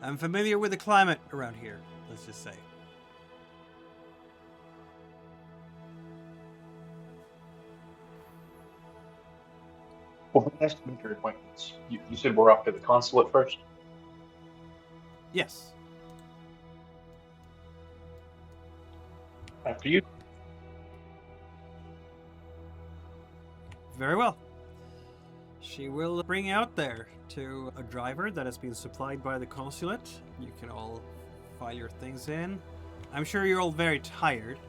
I'm familiar with the climate around here, let's just say. Well, nice to make your acquaintance. You said we're off to the consulate first? Yes. After you. Very well. She will bring you out there to a driver that has been supplied by the consulate. You can all file your things in. I'm sure you're all very tired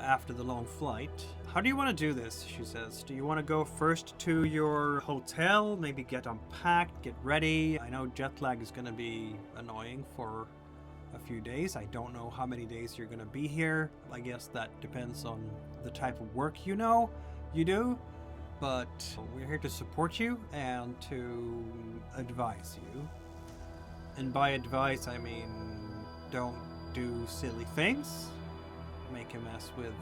after the long flight. How do you want to do this, she says. Do you want to go first to your hotel, maybe get unpacked, get ready? I know jet lag is going to be annoying for a few days. I don't know how many days you're going to be here. I guess that depends on the type of work you do. But we're here to support you and to advise you. And by advice, I mean don't do silly things. Make a mess with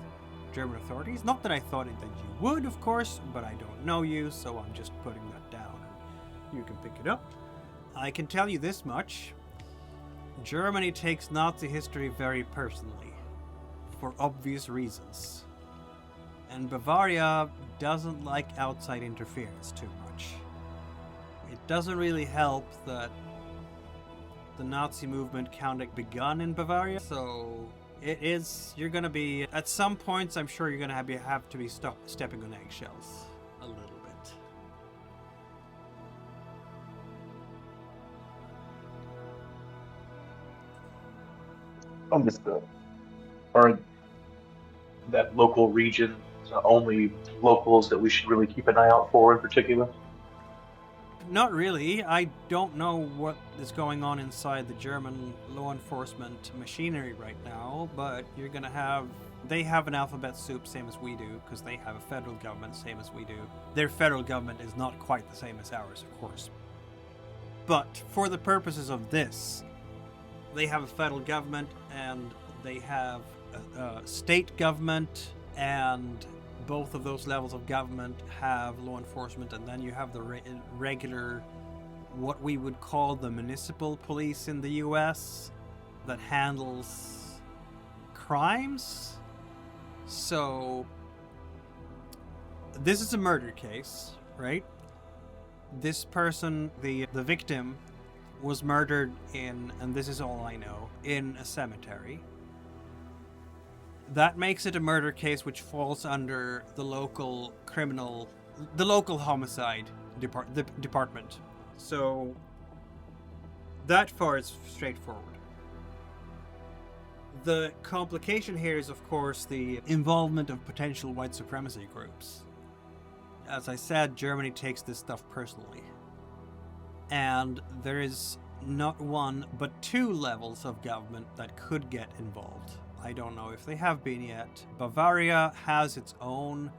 German authorities. Not that I thought that you would, of course, but I don't know you, so I'm just putting that down and you can pick it up. I can tell you this much. Germany takes Nazi history very personally, for obvious reasons. And Bavaria doesn't like outside interference too much. It doesn't really help that the Nazi movement kind of begun in Bavaria, so you're gonna be, at some points I'm sure you're gonna have to be stepping on eggshells a little bit. Understood. Are that local region only locals that we should really keep an eye out for in particular? Not really. I don't know what is going on inside the German law enforcement machinery right now, but they have an alphabet soup same as we do, because they have a federal government same as we do. Their federal government is not quite the same as ours, of course. But for the purposes of this, they have a federal government and they have a state government, and both of those levels of government have law enforcement, and then you have the regular, what we would call the municipal police in the US, that handles crimes. So this is a murder case, right? This person, the victim, was murdered in, and this is all I know, in a cemetery. That makes it a murder case which falls under the local homicide department. So that far is straightforward. The complication here is, of course, the involvement of potential white supremacy groups. As I said, Germany takes this stuff personally. And there is not one, but two levels of government that could get involved. I don't know if they have been yet. Bavaria has its own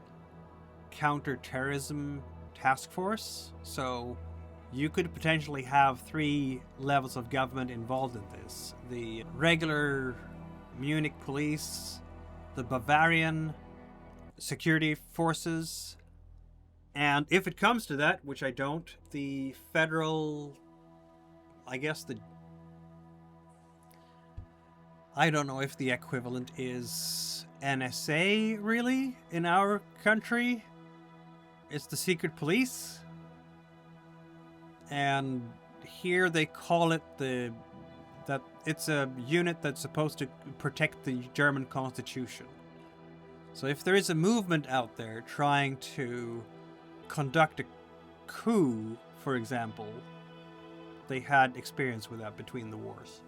counter-terrorism task force, so you could potentially have three levels of government involved in this. The regular Munich police, the Bavarian security forces, and if it comes to that, which I don't, the federal, I don't know if the equivalent is NSA, really, in our country. It's the secret police. And here they call it that it's a unit that's supposed to protect the German constitution. So if there is a movement out there trying to conduct a coup, for example, they had experience with that between the wars.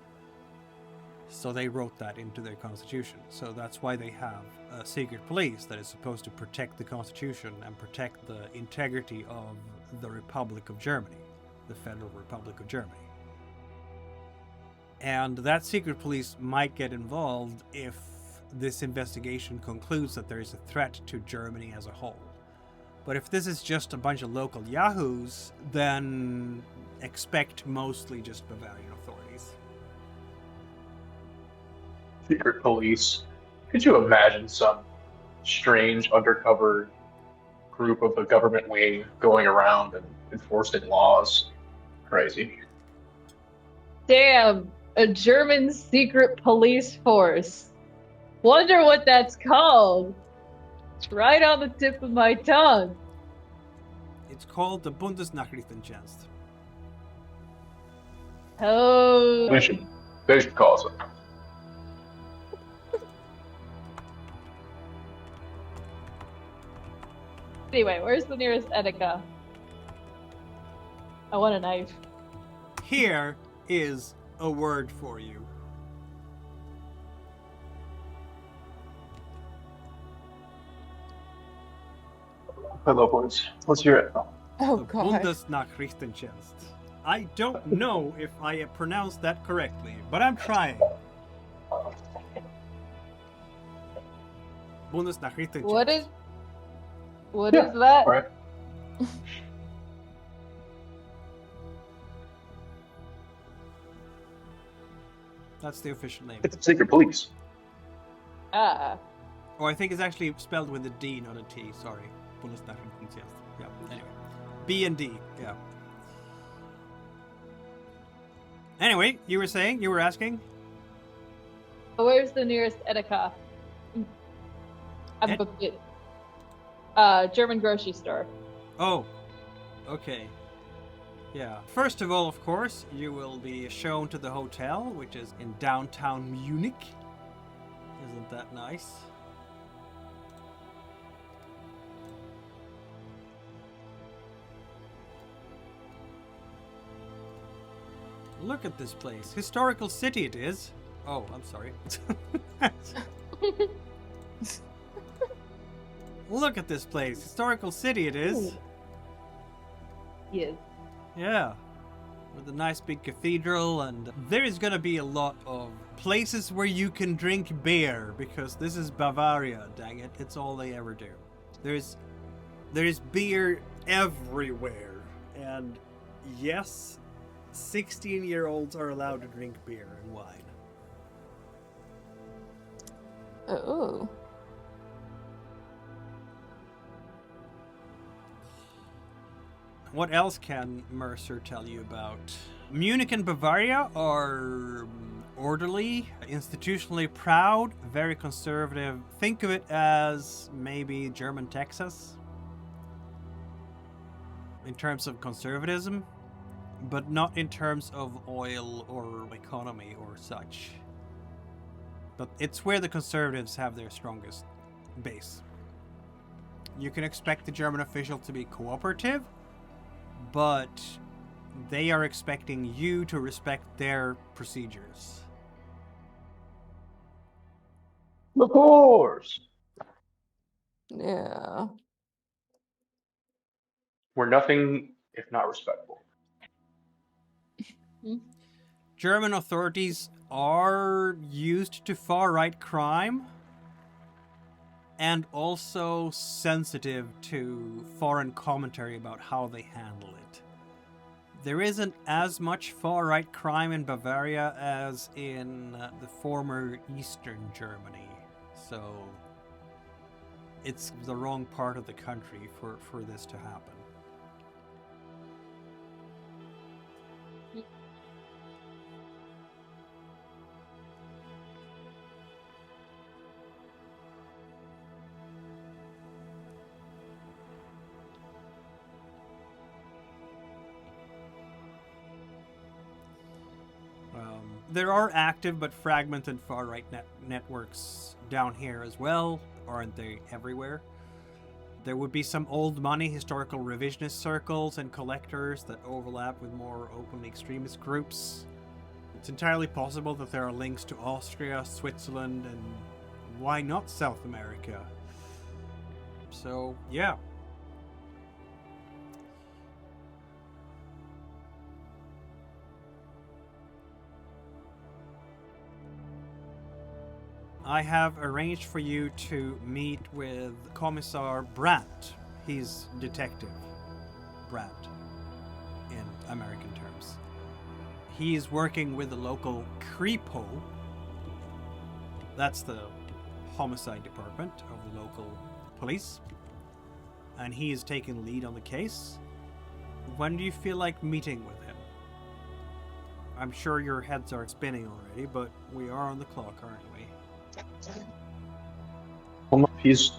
So they wrote that into their constitution. So that's why they have a secret police that is supposed to protect the constitution and protect the integrity of the Republic of Germany, the Federal Republic of Germany. And that secret police might get involved if this investigation concludes that there is a threat to Germany as a whole. But if this is just a bunch of local yahoos, then expect mostly just Bavarian authorities. Secret police. Could you imagine some strange undercover group of the government wing going around and enforcing laws? Crazy. Damn, a German secret police force. Wonder what that's called. It's right on the tip of my tongue. It's called the Bundesnachrichtendienst. Oh. They should call us up. Anyway, where's the nearest Etika? I want a knife. Here is a word for you. Hello, boys. Let's hear it. Oh The god. Bundesnachrichtendienst. I don't know if I pronounced that correctly, but I'm trying. Bundesnachrichtendienst. What is Yeah, that? All right. That's the official name. It's secret police. Ah. Oh, I think it's actually spelled with a D, not a T. Sorry. Bundesnachrichtendienst. Yeah. Anyway, B and D. Yeah. Anyway, you were asking. Where's the nearest Edeka? I'm Ed- a bit. German grocery store. Oh, okay. Yeah. First of all, of course, you will be shown to the hotel, which is in downtown Munich. Isn't that nice? Look at this place. Historical city it is. Oh, I'm sorry. Look at this place. Historical city it is. Ooh. Yes. Yeah. With a nice big cathedral, and there is gonna be a lot of places where you can drink beer, because this is Bavaria, dang it. It's all they ever do. There's beer everywhere. And yes, 16-year-olds are allowed to drink beer and wine. Oh. What else can Mercer tell you about? Munich and Bavaria are orderly, institutionally proud, very conservative. Think of it as maybe German Texas in terms of conservatism, but not in terms of oil or economy or such. But it's where the conservatives have their strongest base. You can expect the German official to be cooperative, but they are expecting you to respect their procedures. Of course. Yeah. We're nothing if not respectful. German authorities are used to far-right crime and also sensitive to foreign commentary about how they handle it. There isn't as much far-right crime in Bavaria as in the former Eastern Germany, so it's the wrong part of the country for this to happen. There are active but fragmented far-right networks down here as well, aren't they, everywhere? There would be some old money historical revisionist circles and collectors that overlap with more openly extremist groups. It's entirely possible that there are links to Austria, Switzerland, and why not South America? So, yeah. I have arranged for you to meet with Commissar Brandt. He's Detective Brandt in American terms. He's working with the local CRIPO. That's the homicide department of the local police. And he is taking lead on the case. When do you feel like meeting with him? I'm sure your heads are spinning already, but we are on the clock, aren't we? Well, if he's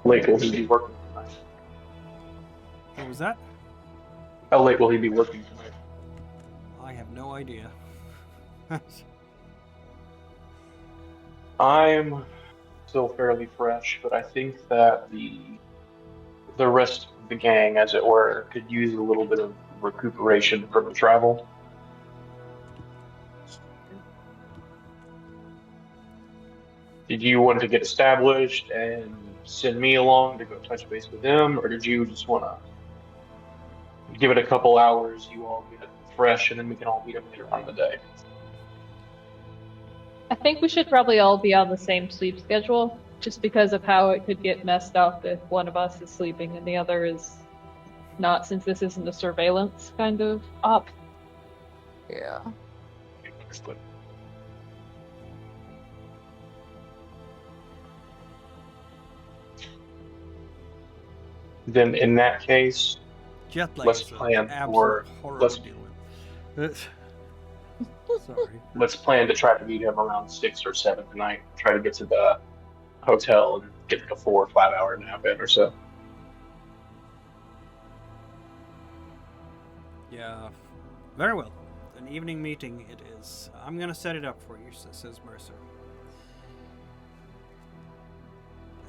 late, will he be working tonight? What was that? How late will he be working tonight? I have no idea. I'm still fairly fresh, but I think that the rest of the gang, as it were, could use a little bit of recuperation from the travel. Did you want to get established and send me along to go touch base with them, or did you just want to give it a couple hours, you all get fresh, and then we can all meet up later on in the day? I think we should probably all be on the same sleep schedule, just because of how it could get messed up if one of us is sleeping and the other is not, since this isn't a surveillance kind of op. Yeah. Excellent. Then in that case, Jet lag let's is an plan absolute for horror let's to deal with. Sorry. let's plan to try to meet him around 6 or 7 tonight. Try to get to the hotel and get like a 4 or 5 hour nap in or so. Yeah, very well. An evening meeting it is. I'm gonna set it up for you, says Mercer.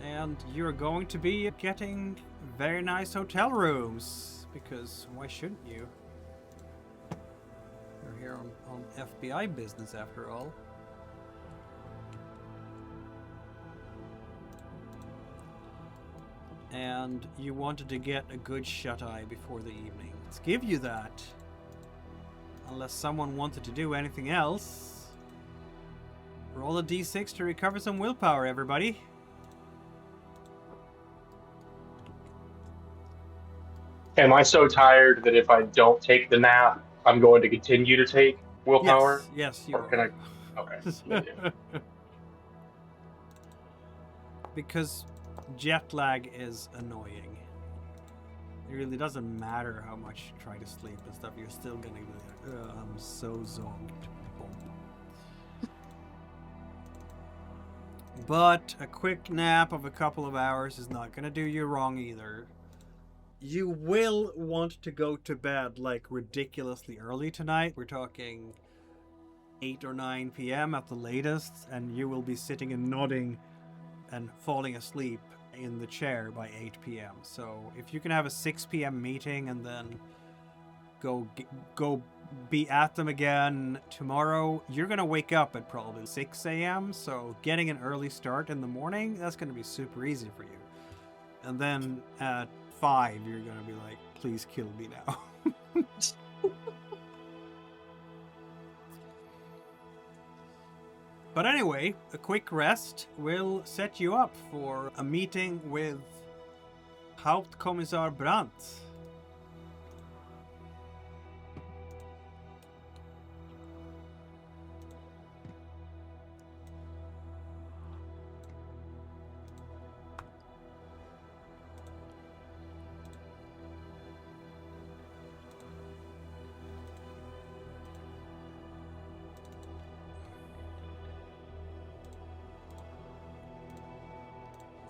And you're going to be getting very nice hotel rooms, because why shouldn't you? You're here on FBI business after all. And you wanted to get a good shut-eye before the evening. Let's give you that. Unless someone wanted to do anything else. Roll a d6 to recover some willpower, everybody. Am I so tired that if I don't take the nap, I'm going to continue to take willpower? Yes, you Or are. can I? Okay. Because jet lag is annoying. It really doesn't matter how much you try to sleep and stuff, you're still gonna be like, I'm so zonked. Boom. But a quick nap of a couple of hours is not gonna do you wrong either. You will want to go to bed like ridiculously early tonight. We're talking 8 or 9 p.m. at the latest, and you will be sitting and nodding and falling asleep in the chair by 8 p.m. So if you can have a 6 p.m. meeting and then go be at them again tomorrow, you're going to wake up at probably 6 a.m. So getting an early start in the morning, that's going to be super easy for you. And then at 5, you're going to be like, please kill me now. But anyway, a quick rest will set you up for a meeting with Hauptkommissar Brandt.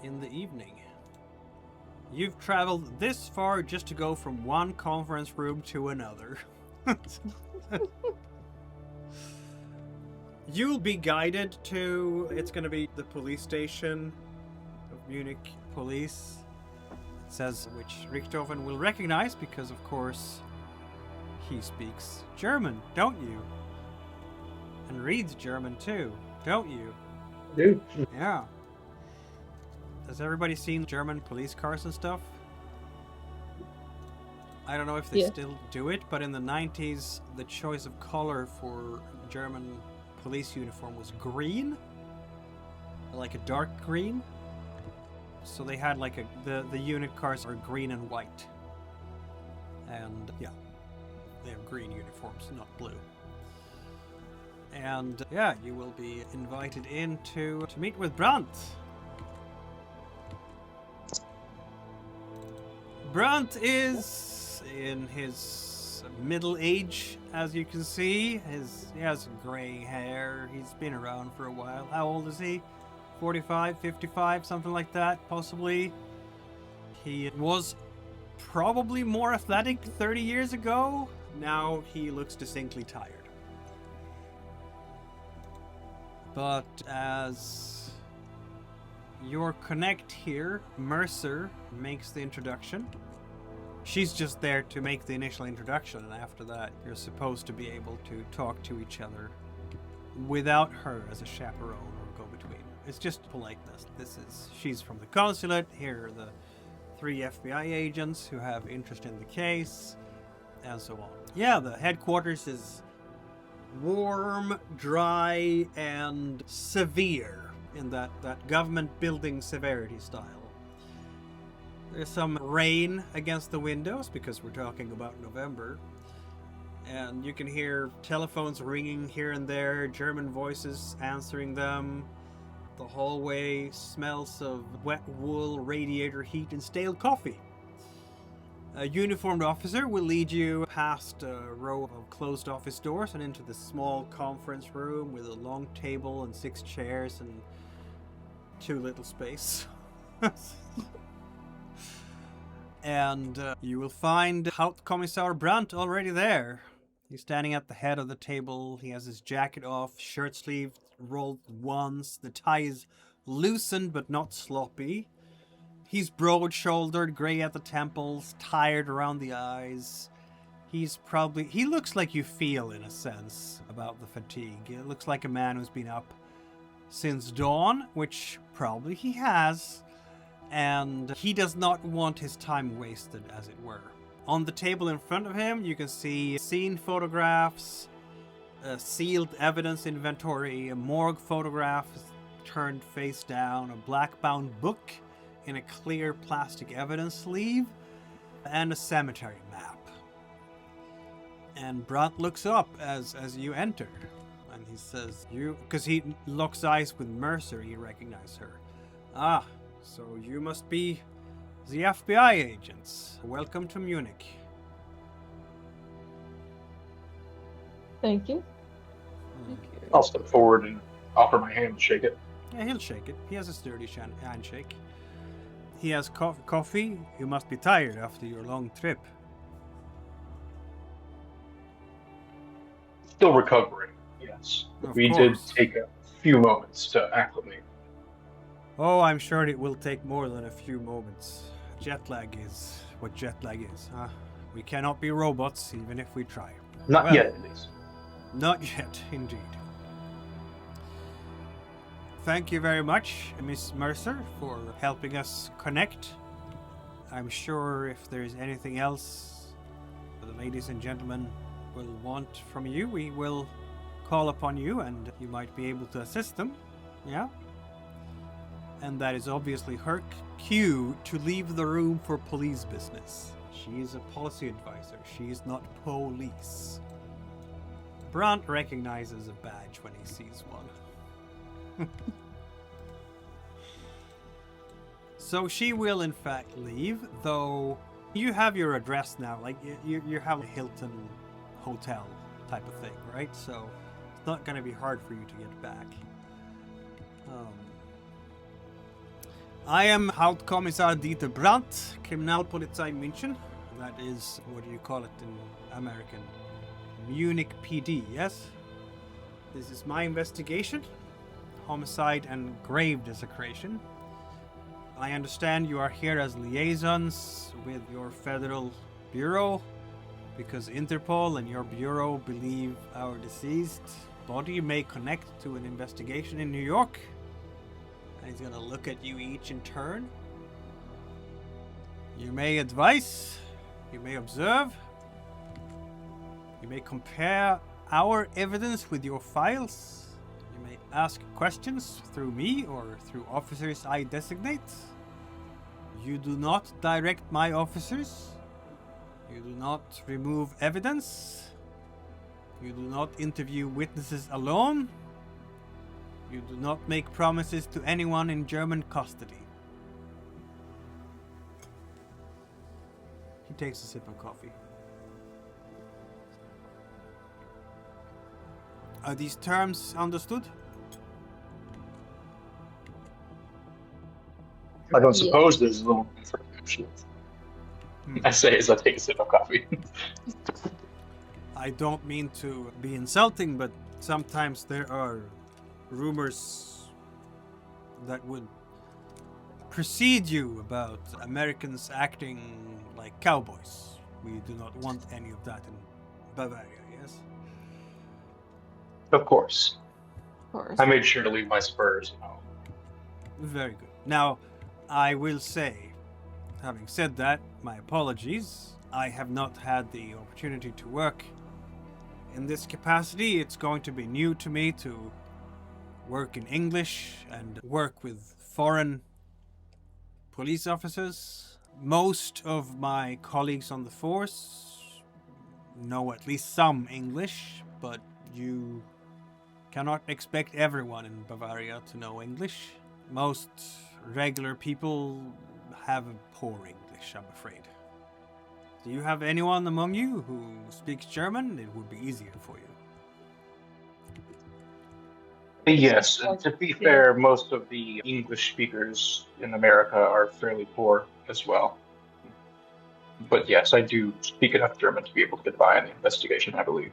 In the evening. You've traveled this far just to go from one conference room to another. You'll be guided to, it's going to be the police station of Munich Police. says, which Richthofen will recognize because, of course, he speaks German, don't you? And reads German too, don't you? Dude. Yeah. Has everybody seen German police cars and stuff? I don't know if they still do it, but in the 90s, the choice of color for German police uniform was green. Like a dark green. So they had like the unit cars are green and white. And yeah, they have green uniforms, not blue. And yeah, you will be invited in to meet with Brandt. Brandt is in his middle age, as you can see. He has gray hair. He's been around for a while. How old is he? 45, 55, something like that, possibly. He was probably more athletic 30 years ago. Now he looks distinctly tired. But as your connect here, Mercer makes the introduction. She's just there to make the initial introduction, and after that, you're supposed to be able to talk to each other without her as a chaperone or go-between. It's just politeness. She's from the consulate. Here are the 3 FBI agents who have interest in the case, and so on. Yeah, the headquarters is warm, dry, and severe in that government building severity style. There's some rain against the windows because we're talking about November. And you can hear telephones ringing here and there, German voices answering them. The hallway smells of wet wool, radiator heat, and stale coffee. A uniformed officer will lead you past a row of closed office doors and into the small conference room with a long table and 6 chairs and too little space. And you will find Hauptkommissar Brandt already there. He's standing at the head of the table. He has his jacket off, shirt sleeve rolled once. The tie is loosened but not sloppy. He's broad-shouldered, grey at the temples, tired around the eyes. He looks like you feel, in a sense, about the fatigue. It looks like a man who's been up since dawn, which probably he has. And he does not want his time wasted, as it were. On the table in front of him, you can see scene photographs, a sealed evidence inventory, a morgue photograph turned face down, a black-bound book in a clear plastic evidence sleeve, and a cemetery map. And Brandt looks up as you enter, and he says, because he locks eyes with Mercer, you recognize her. Ah, so you must be the FBI agents. Welcome to Munich. Thank you. I'll step forward and offer my hand to shake it. Yeah, he'll shake it. He has a sturdy handshake. He has coffee. You must be tired after your long trip. Still recovering, yes. We did take a few moments to acclimate. Oh, I'm sure it will take more than a few moments. Jet lag is what jet lag is, huh? We cannot be robots, even if we try. Not yet, at least. Not yet, indeed. Thank you very much, Miss Mercer, for helping us connect. I'm sure if there's anything else the ladies and gentlemen will want from you, we will call upon you and you might be able to assist them. Yeah? And that is obviously her cue to leave the room for police business. She is a policy advisor. She is not police. Brandt recognizes a badge when he sees one. So she will in fact leave, though you have your address now. Like you have a Hilton hotel type of thing, right? So it's not going to be hard for you to get back. I am Hauptkommissar Dieter Brandt, Kriminalpolizei München. That is, what do you call it in American? Munich PD, yes? This is my investigation. Homicide and grave desecration. I understand you are here as liaisons with your federal bureau, because Interpol and your bureau believe our deceased body may connect to an investigation in New York. And he's gonna look at you each in turn. You may advise, you may observe, you may compare our evidence with your files. You may ask questions through me or through officers I designate. You do not direct my officers. You do not remove evidence. You do not interview witnesses alone. You do not make promises to anyone in German custody. He takes a sip of coffee. Are these terms understood? I don't suppose there's a little information. I say as I take a sip of coffee. I don't mean to be insulting, but sometimes there are rumors that would precede you about Americans acting like cowboys. We do not want any of that in Bavaria, yes? Of course. Of course. I made sure to leave my spurs at home. Very good. Now, I will say, having said that, my apologies. I have not had the opportunity to work in this capacity. It's going to be new to me to work in English and work with foreign police officers. Most of my colleagues on the force know at least some English, but you cannot expect everyone in Bavaria to know English. Most regular people have poor English, I'm afraid. Do you have anyone among you who speaks German? It would be easier for you. Yes, and to be fair, most of the English speakers in America are fairly poor as well. But yes, I do speak enough German to be able to get by in the investigation, I believe.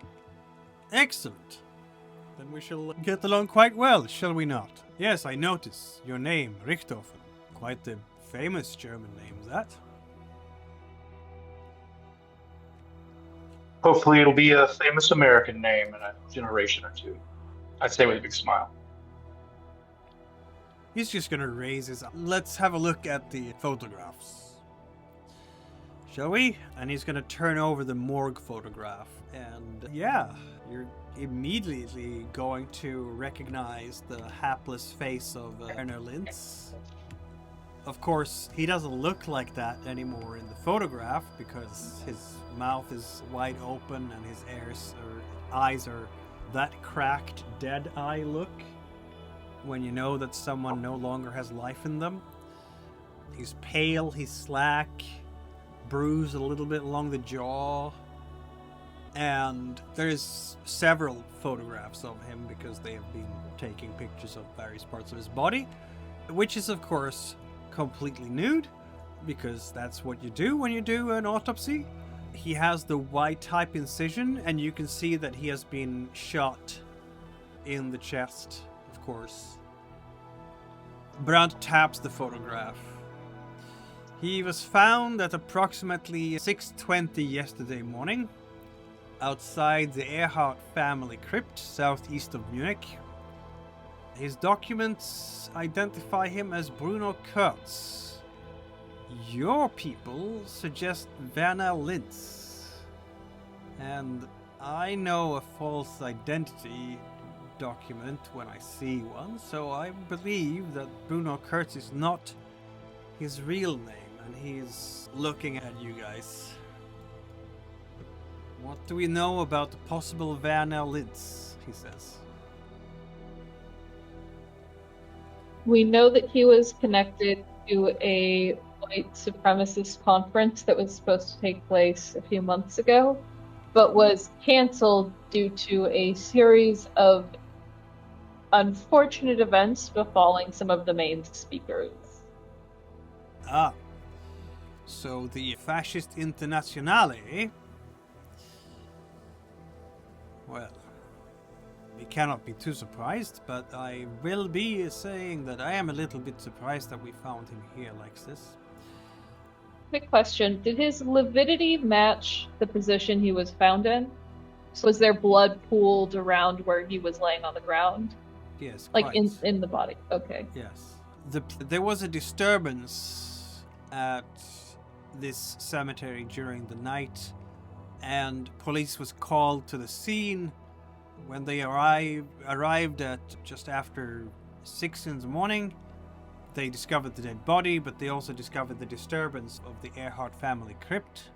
Excellent. Then we shall get along quite well, shall we not? Yes, I notice your name, Richthofen. Quite the famous German name, that. Hopefully it'll be a famous American name in a generation or two. I'd say with a big smile. He's just gonna raise his... Let's have a look at the photographs. Shall we? And he's gonna turn over the morgue photograph. And yeah, you're immediately going to recognize the hapless face of Werner Lintz. Of course, he doesn't look like that anymore in the photograph because his mouth is wide open and his eyes are that cracked, dead eye look when you know that someone no longer has life in them. He's pale, he's slack, bruised a little bit along the jaw, and there's several photographs of him because they have been taking pictures of various parts of his body, which is of course completely nude because that's what you do when you do an autopsy. He has the Y-type incision, and you can see that he has been shot in the chest, of course. Brandt taps the photograph. He was found at approximately 6:20 yesterday morning, outside the Ehrhardt family crypt, southeast of Munich. His documents identify him as Bruno Kurtz. Your people suggest Werner Lintz. And I know a false identity document when I see one, so I believe that Bruno Kurtz is not his real name, and he's looking at you guys. What do we know about the possible Werner Lintz? He says. We know that he was connected to a white supremacist conference that was supposed to take place a few months ago, but was canceled due to a series of unfortunate events befalling some of the main speakers. Ah. So the Fascist Internationale, well, we cannot be too surprised, but I will be saying that I am a little bit surprised that we found him here like this. Quick question. Did his lividity match the position he was found in? So was there blood pooled around where he was laying on the ground? Yes, Like quite. in the body? Okay. Yes. There was a disturbance at this cemetery during the night, and police was called to the scene. When they arrived at just after 6 in the morning, they discovered the dead body, but they also discovered the disturbance of the Earhart family crypt.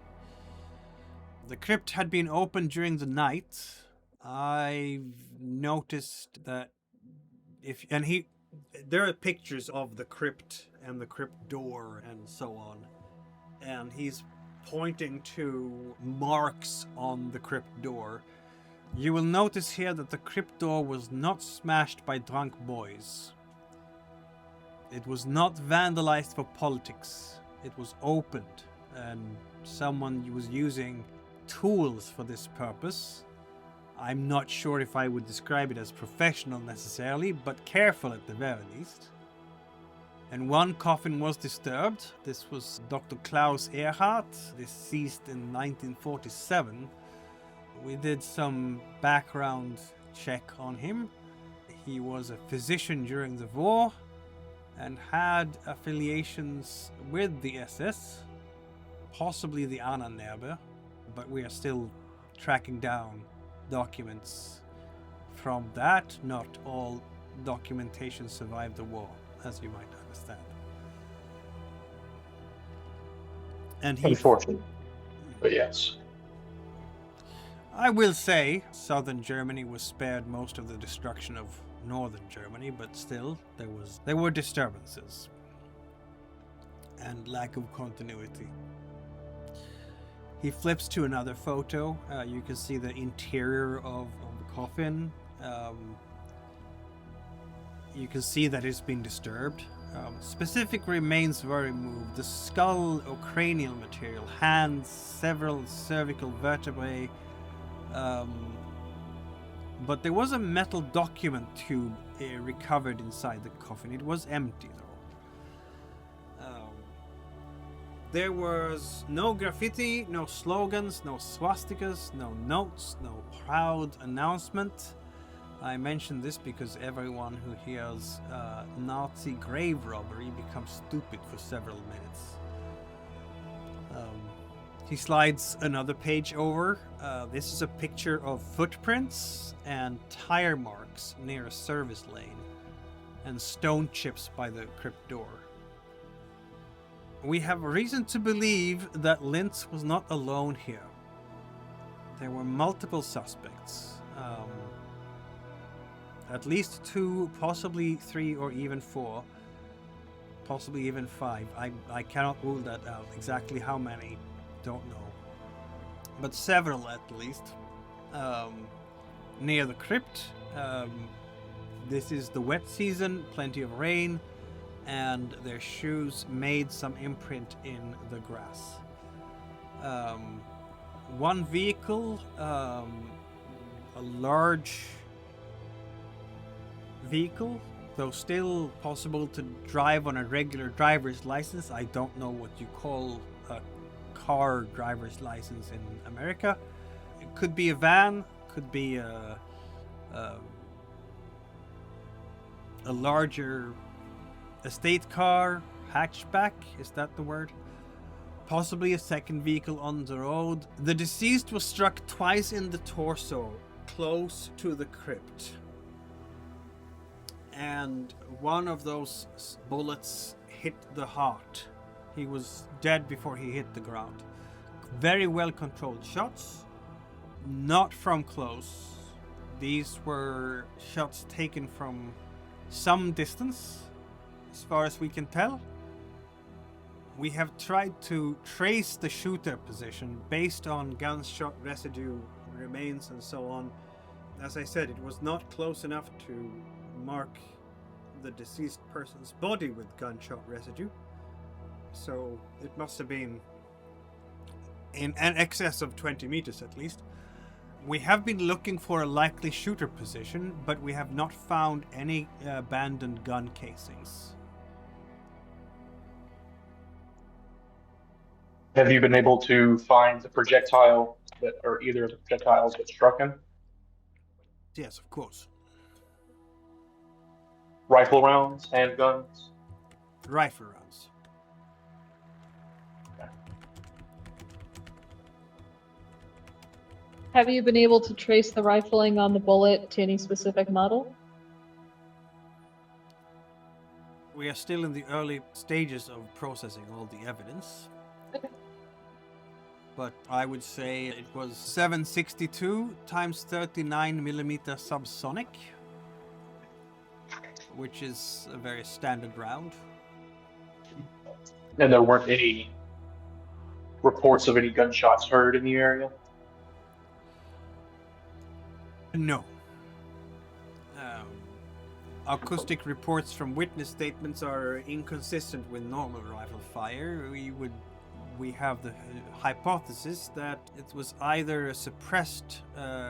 The crypt had been opened during the night. I've noticed that there are pictures of the crypt and the crypt door and so on, and he's pointing to marks on the crypt door. You will notice here that the crypt door was not smashed by drunk boys. It was not vandalized for politics. It was opened, and someone was using tools for this purpose. I'm not sure if I would describe it as professional necessarily, but careful at the very least. And one coffin was disturbed. This was Dr. Klaus Ehrhardt, deceased in 1947. We did some background check on him. He was a physician during the war and had affiliations with the SS, possibly the Ahnenerbe, but we are still tracking down documents from that. Not all documentation survived the war, as you might understand. And Unfortunate, but yes. I will say southern Germany was spared most of the destruction of northern Germany, but still there were disturbances and lack of continuity. He flips to another photo. You can see the interior of the coffin. You can see that it's been disturbed. Specific remains were removed. The skull or cranial material, hands, several cervical vertebrae. But there was a metal document tube recovered inside the coffin. It was empty though. There was no graffiti, no slogans, no swastikas, no notes, no proud announcement. I mention this because everyone who hears Nazi grave robbery becomes stupid for several minutes. He slides another page over. This is a picture of footprints and tire marks near a service lane and stone chips by the crypt door. We have reason to believe that Lintz was not alone here. There were multiple suspects. At least 2, possibly 3 or even 4. Possibly even 5. I cannot rule that out. Exactly how many, don't know. But several at least. Near the crypt. This is the wet season, plenty of rain, and their shoes made some imprint in the grass. One vehicle, a large vehicle, though still possible to drive on a regular driver's license. I don't know what you call a car driver's license in America. It could be a van, could be a larger estate car, hatchback, is that the word? Possibly a second vehicle on the road. The deceased was struck twice in the torso, close to the crypt. And one of those bullets hit the heart. He was dead before he hit the ground. Very well controlled shots, not from close. These were shots taken from some distance, as far as we can tell. We have tried to trace the shooter position based on gunshot residue, remains and so on. As I said, it was not close enough to mark the deceased person's body with gunshot residue. So it must have been in an excess of 20 meters at least. We have been looking for a likely shooter position, but we have not found any abandoned gun casings. Have you been able to find the projectile that, or either of the projectiles that struck him? Yes, of course. Rifle rounds, handguns? Rifle rounds. Have you been able to trace the rifling on the bullet to any specific model? We are still in the early stages of processing all the evidence. Okay. But I would say it was 762 times 39mm subsonic, which is a very standard round. And there weren't any reports of any gunshots heard in the area? No. Acoustic reports from witness statements are inconsistent with normal rifle fire. We have the hypothesis that it was either a suppressed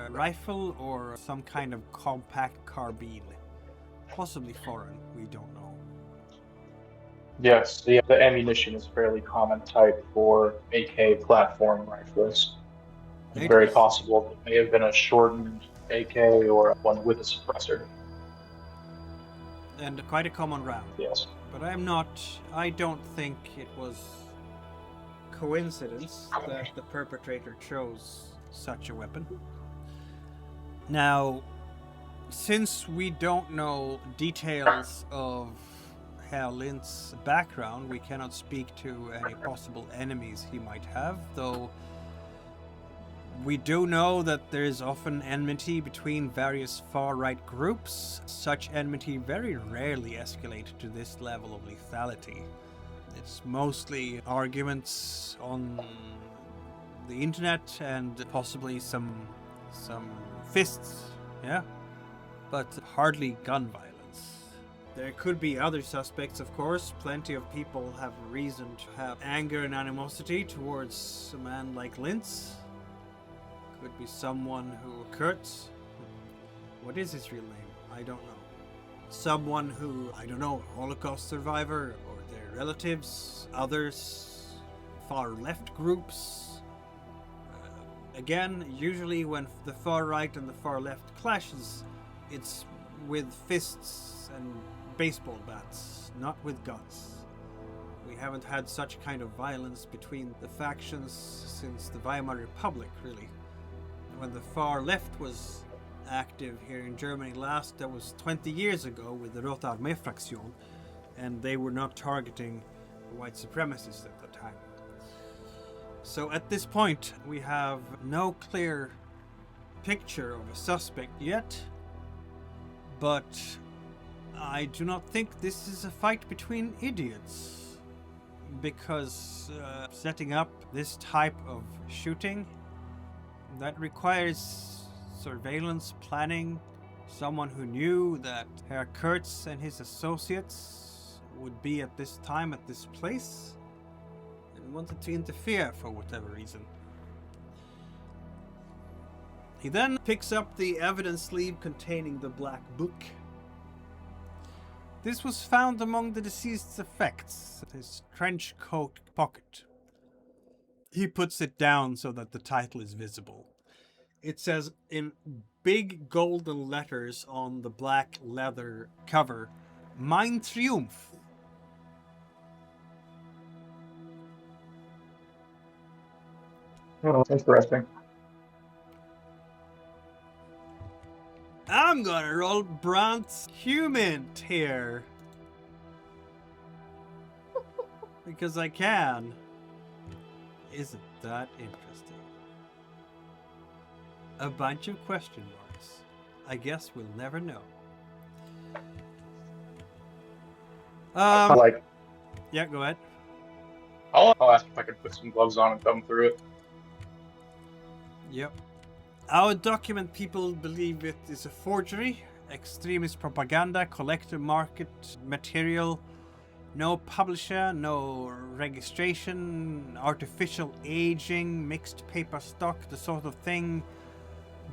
rifle or some kind of compact carbine. Possibly foreign, we don't know. Yes, the ammunition is fairly common type for AK platform rifles. It's very possible it may have been a shortened AK or one with a suppressor. And quite a common round. Yes. But I don't think it was coincidence that the perpetrator chose such a weapon. Now, since we don't know details of Herr Lintz's background, we cannot speak to any possible enemies he might have, though we do know that there is often enmity between various far-right groups. Such enmity very rarely escalates to this level of lethality. It's mostly arguments on the internet and possibly some fists, yeah? But hardly gun violence. There could be other suspects, of course. Plenty of people have reason to have anger and animosity towards a man like Lintz. Could be someone who... Kurtz? What is his real name? I don't know. Someone who, I don't know, Holocaust survivor or their relatives, others, far left groups. Again, usually when the far right and the far left clashes, it's with fists and baseball bats, not with guns. We haven't had such kind of violence between the factions since the Weimar Republic, really. When the far left was active here in Germany last, that was 20 years ago with the Rote Armee-Fraktion, and they were not targeting white supremacists at the time. So at this point, we have no clear picture of a suspect yet, but I do not think this is a fight between idiots, because setting up this type of shooting, that requires surveillance planning, someone who knew that Herr Kurtz and his associates would be at this time at this place and wanted to interfere for whatever reason. He then picks up the evidence sleeve containing the black book. This was found among the deceased's effects, his trench coat pocket. He puts it down so that the title is visible. It says in big golden letters on the black leather cover, Mein Triumph. Oh, interesting. I'm gonna roll Brandt's human here. Because I can. Isn't that interesting? A bunch of question marks. I guess we'll never know. Yeah, go ahead. I'll ask if I can put some gloves on and thumb through it. Yep. Our document people believe it is a forgery, extremist propaganda, collector market material, no publisher, no registration, artificial aging, mixed paper stock, the sort of thing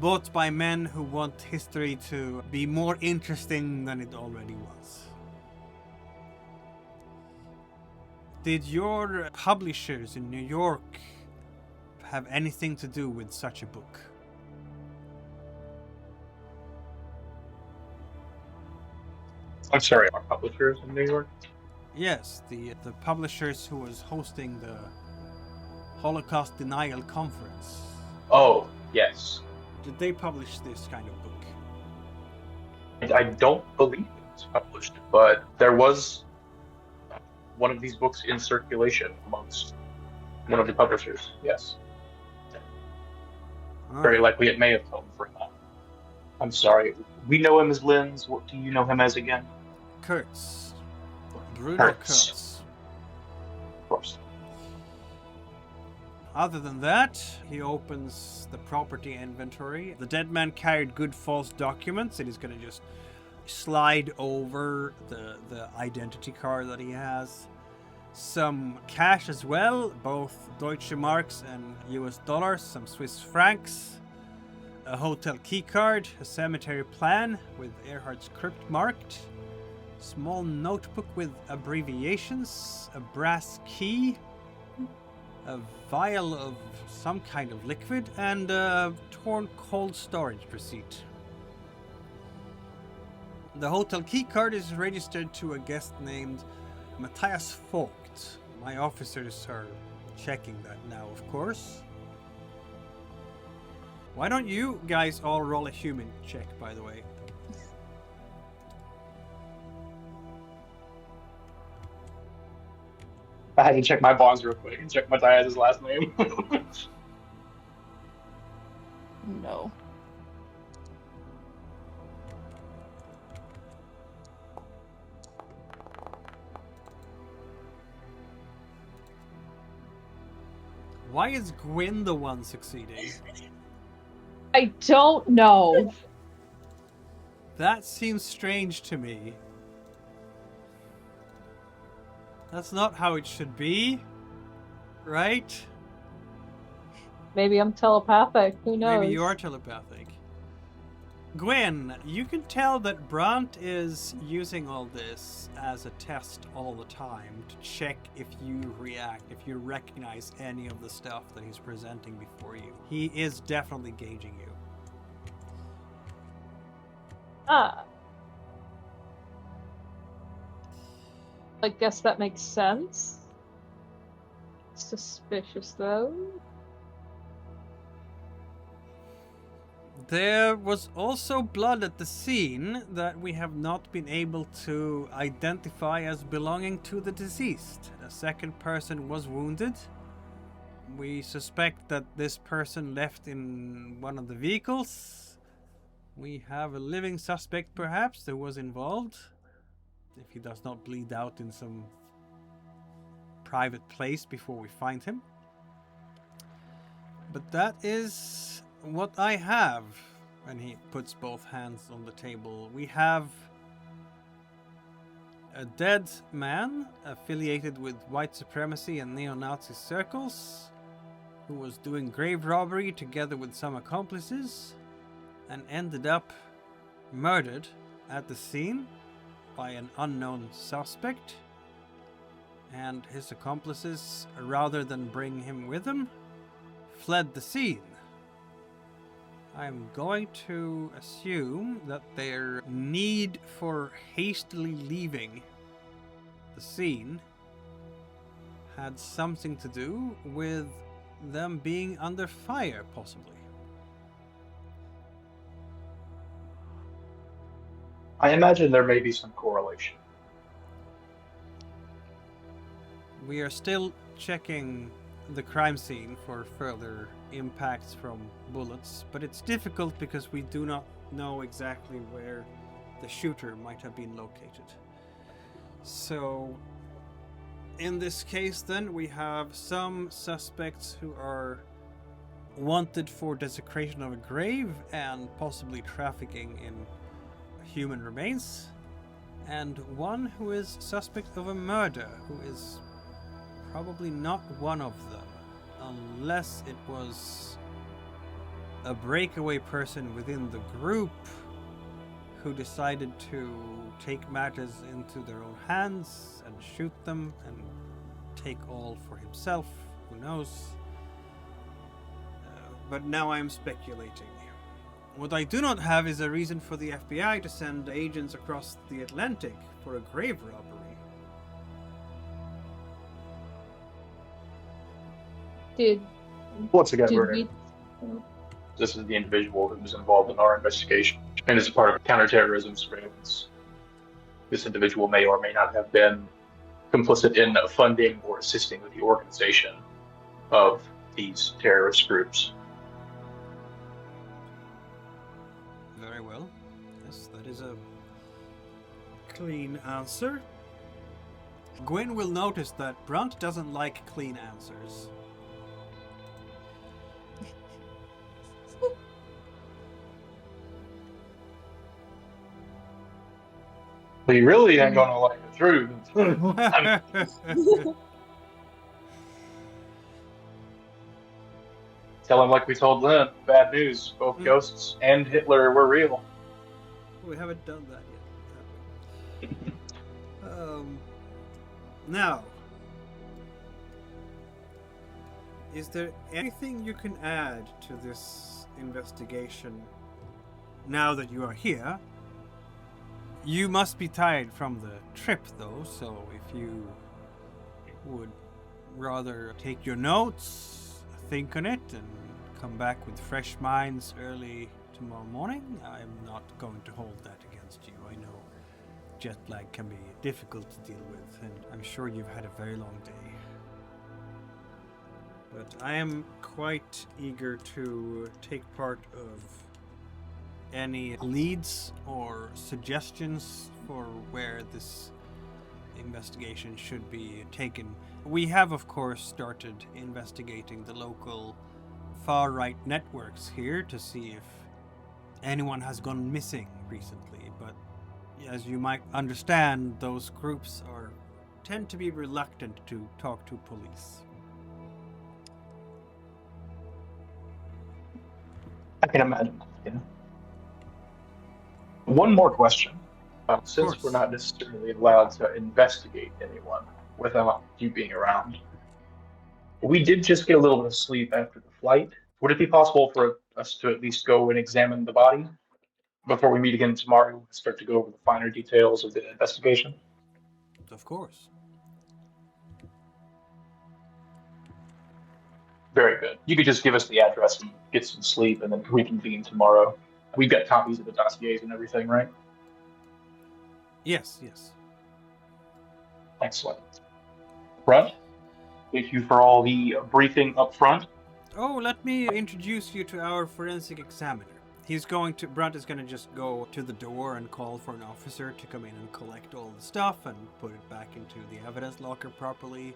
bought by men who want history to be more interesting than it already was. Did your publishers in New York have anything to do with such a book? I'm sorry, our publishers in New York? Yes, the publishers who was hosting the Holocaust Denial Conference. Oh, yes. Did they publish this kind of book? I don't believe it was published, but there was one of these books in circulation amongst one of the publishers, yes. Very likely it may have come from that. I'm sorry. We know him as Lintz. What do you know him as again? Kurtz. Bruno Kurtz. Kurtz. Of course. Other than that, he opens the property inventory. The dead man carried good false documents, and he's going to just slide over the identity card that he has. Some cash as well, both Deutsche Marks and US dollars, some Swiss francs, a hotel keycard, a cemetery plan with Earhart's crypt marked, small notebook with abbreviations, a brass key, a vial of some kind of liquid, and a torn cold storage receipt. The hotel keycard is registered to a guest named Matthias Vogt. My officers are checking that now, of course. Why don't you guys all roll a human check, by the way? I had to check my bonds real quick and check Matthias' last name. No. Why is Gwyn the one succeeding? I don't know. That seems strange to me. That's not how it should be, right? Maybe I'm telepathic. Who knows? Maybe you are telepathic. Gwyn, you can tell that Brandt is using all this as a test all the time to check if you react, if you recognize any of the stuff that he's presenting before you. He is definitely gauging you. Ah. I guess that makes sense. Suspicious, though. There was also blood at the scene that we have not been able to identify as belonging to the deceased. A second person was wounded. We suspect that this person left in one of the vehicles. We have a living suspect, perhaps, that was involved. If he does not bleed out in some private place before we find him. But that is what I have. And he puts both hands on the table. We have a dead man affiliated with white supremacy and neo-Nazi circles, who was doing grave robbery together with some accomplices and ended up murdered at the scene by an unknown suspect, and his accomplices, rather than bring him with them, fled the scene. I'm going to assume that their need for hastily leaving the scene had something to do with them being under fire, possibly. I imagine there may be some correlation. We are still checking the crime scene for further impacts from bullets, but it's difficult because we do not know exactly where the shooter might have been located. So, in this case then, we have some suspects who are wanted for desecration of a grave and possibly trafficking in human remains, and one who is suspect of a murder, who is probably not one of them, unless it was a breakaway person within the group who decided to take matters into their own hands and shoot them and take all for himself. Who knows? But now I am speculating. What I do not have is a reason for the FBI to send agents across the Atlantic for a grave robbery. Once again, Did Werner, we? this is the individual who was involved in our investigation, and is part of counterterrorism surveillance. This individual may or may not have been complicit in funding or assisting with the organization of these terrorist groups. Very well. Yes, that is a clean answer. Gwen will notice that Brandt doesn't like clean answers. But you really ain't gonna like the truth. Tell him like we told Lynn, bad news, both ghosts and Hitler were real. We haven't done that yet. Now, is there anything you can add to this investigation now that you are here? You must be tired from the trip, though, so if you would rather take your notes, think on it, and come back with fresh minds early tomorrow morning, I'm not going to hold that against you. I know jet lag can be difficult to deal with, and I'm sure you've had a very long day. But I am quite eager to take part of any leads or suggestions for where this investigation should be taken. We have, of course, started investigating the local far-right networks here to see if anyone has gone missing recently, but as you might understand, those groups tend to be reluctant to talk to police. I can imagine. Yeah. One more question. Since we're not necessarily allowed to investigate anyone without you being around, we did just get a little bit of sleep after the flight. Would it be possible for us to at least go and examine the body before we meet again tomorrow and start to go over the finer details of the investigation? Of course. Very good. You could just give us the address and get some sleep and then reconvene tomorrow. We've got copies of the dossiers and everything, right? Yes. Excellent. Brandt, thank you for all the briefing up front. Oh, let me introduce you to our forensic examiner. Brandt is going to just go to the door and call for an officer to come in and collect all the stuff and put it back into the evidence locker properly,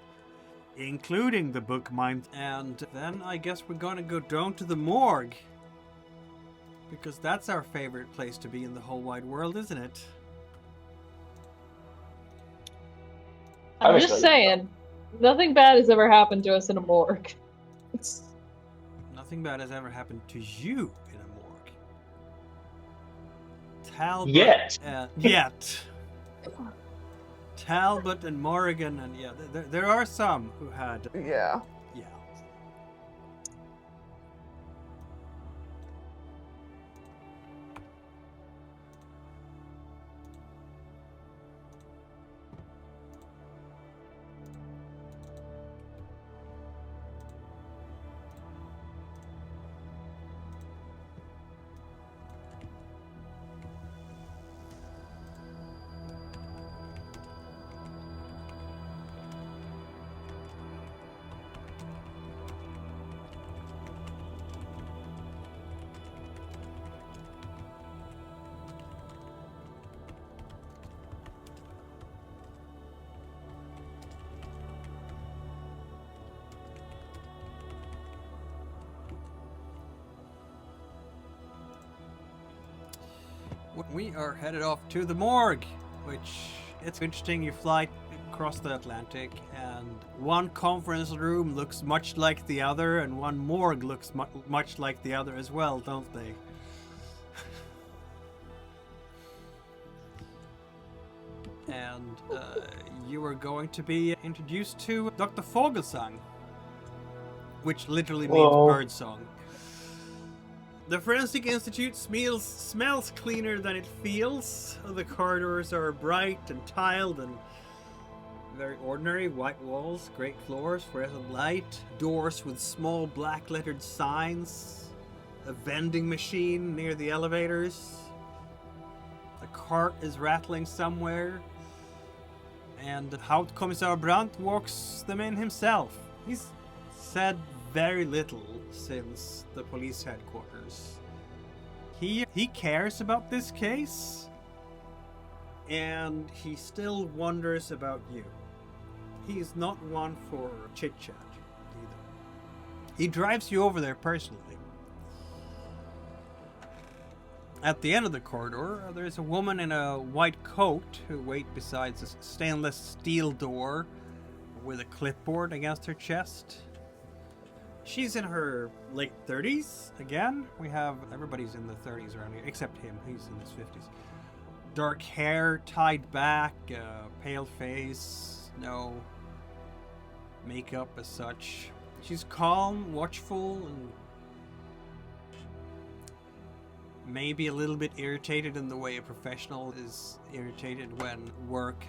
including the book mine. And then I guess we're going to go down to the morgue, because that's our favorite place to be in the whole wide world, isn't it? I'm just saying, nothing bad has ever happened to us in a morgue. Nothing bad has ever happened to you in a morgue. Talbot. Yes. Yet. Talbot and Morrigan, and yeah, there are some who had. Yeah. Yeah. We are headed off to the morgue, which it's interesting you fly across the Atlantic, and one conference room looks much like the other, and one morgue looks much like the other as well, don't they? And you are going to be introduced to Dr. Vogelsang, which literally means birdsong. The Forensic Institute smells cleaner than it feels. The corridors are bright and tiled and very ordinary. White walls, great floors, fluorescent light, doors with small black lettered signs, a vending machine near the elevators. A cart is rattling somewhere, and Hauptkommissar Brandt walks them in himself. He's said very little since the police headquarters. He cares about this case, and he still wonders about you. He's not one for chit-chat either. He drives you over there personally. At the end of the corridor, there's a woman in a white coat who waits beside a stainless steel door with a clipboard against her chest. She's in her late 30s again. Everybody's in the 30s around here, except him. He's in his 50s. Dark hair tied back, pale face, no makeup as such. She's calm, watchful, and maybe a little bit irritated in the way a professional is irritated when work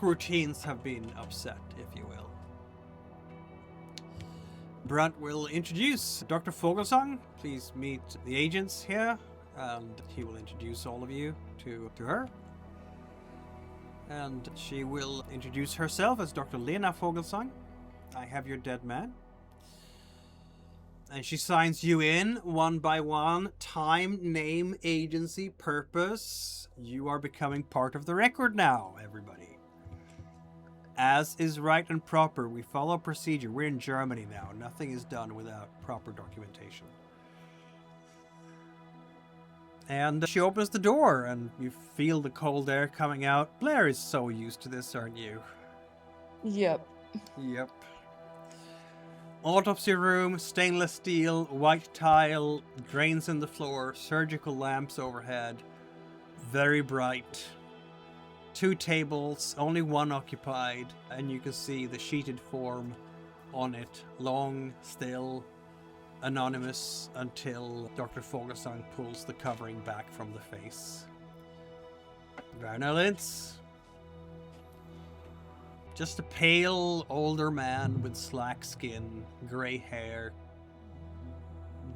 routines have been upset, if you will. Brandt will introduce Dr. Vogelsang. Please meet the agents here, and he will introduce all of you to her. And she will introduce herself as Dr. Lena Vogelsang. I have your dead man. And she signs you in one by one. Time, name, agency, purpose. You are becoming part of the record now, everybody. As is right and proper, we follow procedure. We're in Germany now. Nothing is done without proper documentation. And she opens the door, and you feel the cold air coming out. Blair is so used to this, aren't you? Yep. Yep. Autopsy room, stainless steel, white tile, drains in the floor, surgical lamps overhead. Very bright. 2 tables, only one occupied, and you can see the sheeted form on it. Long, still, anonymous, until Dr. Vogelsang pulls the covering back from the face. Werner Lintz. Just a pale, older man with slack skin, grey hair,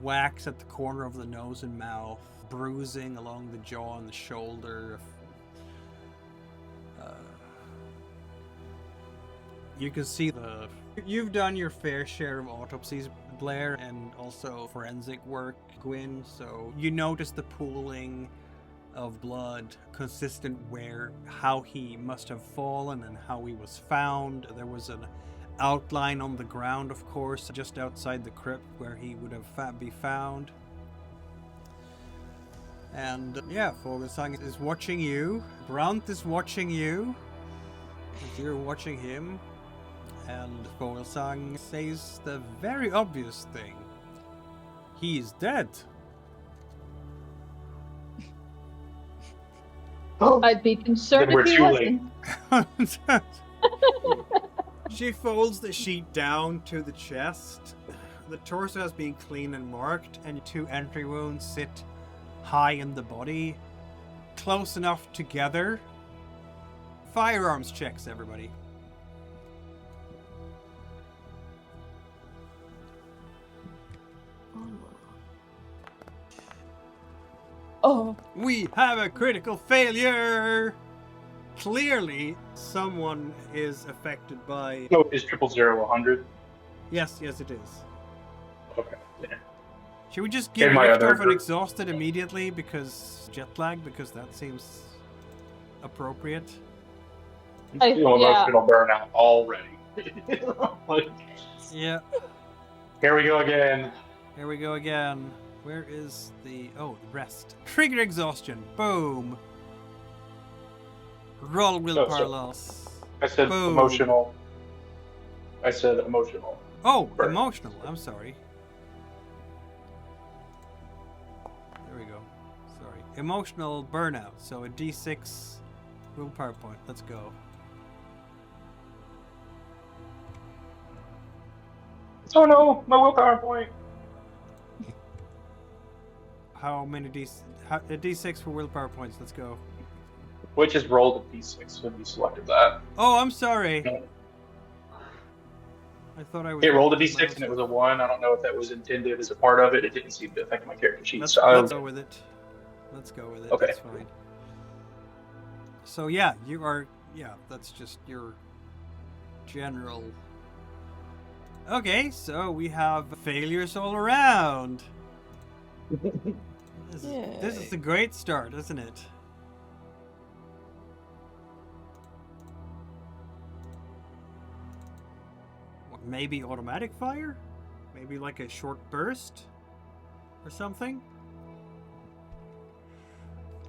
wax at the corner of the nose and mouth, bruising along the jaw and the shoulder. You can see you've done your fair share of autopsies, Blair, and also forensic work, Gwyn, so you notice the pooling of blood consistent how he must have fallen and how he was found. There was an outline on the ground, of course, just outside the crypt where he would have be found. And yeah, Vogelsang is watching you. Brandt is watching you. You're watching him. And Vogelsang says the very obvious thing. He is dead. I'd be concerned if he wasn't. She folds the sheet down to the chest. The torso has been clean and marked, and 2 entry wounds sit high in the body, close enough together. Firearms checks, everybody. Oh. We have a critical failure! Clearly, someone is affected by... No, is 000-100? Yes, it is. Okay, yeah. Should we just give Richthofen an exhausted immediately because jet lag? Because that seems appropriate. Yeah. It'll burn out already. Yeah. Here we go again. Where is the... Oh, the rest. Trigger exhaustion. Boom. Roll willpower so- loss. I said Boom. emotional. I said emotional. Oh, Burn. emotional. I'm sorry. There we go. Sorry. Emotional burnout. So a D6 willpower point. Let's go. Oh no, my willpower point. How many a D6 for willpower points? Let's go. Which is rolled a d6 when you selected that. Oh, I'm sorry. I thought I was. It rolled a d6 and it was a 1. I don't know if that was intended as a part of it. It didn't seem to affect my character sheet. Let's So go with it. Let's go with it. Okay. That's fine. So yeah, you are. Yeah, that's just your general. Okay, so we have failures all around. This is a great start, isn't it? What, maybe automatic fire? Maybe like a short burst? Or something?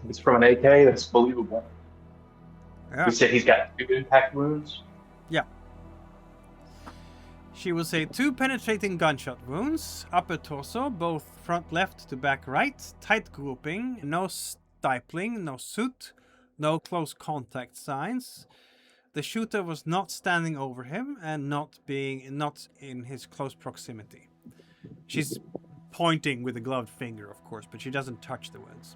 it's from an AK. That's believable. Yeah. You said he's got 2 impact wounds. Yeah. She will say 2 penetrating gunshot wounds, upper torso, both front left to back right, tight grouping, no stifling, no soot, no close contact signs. The shooter was not standing over him and not in his close proximity. She's pointing with a gloved finger, of course, but she doesn't touch the wounds.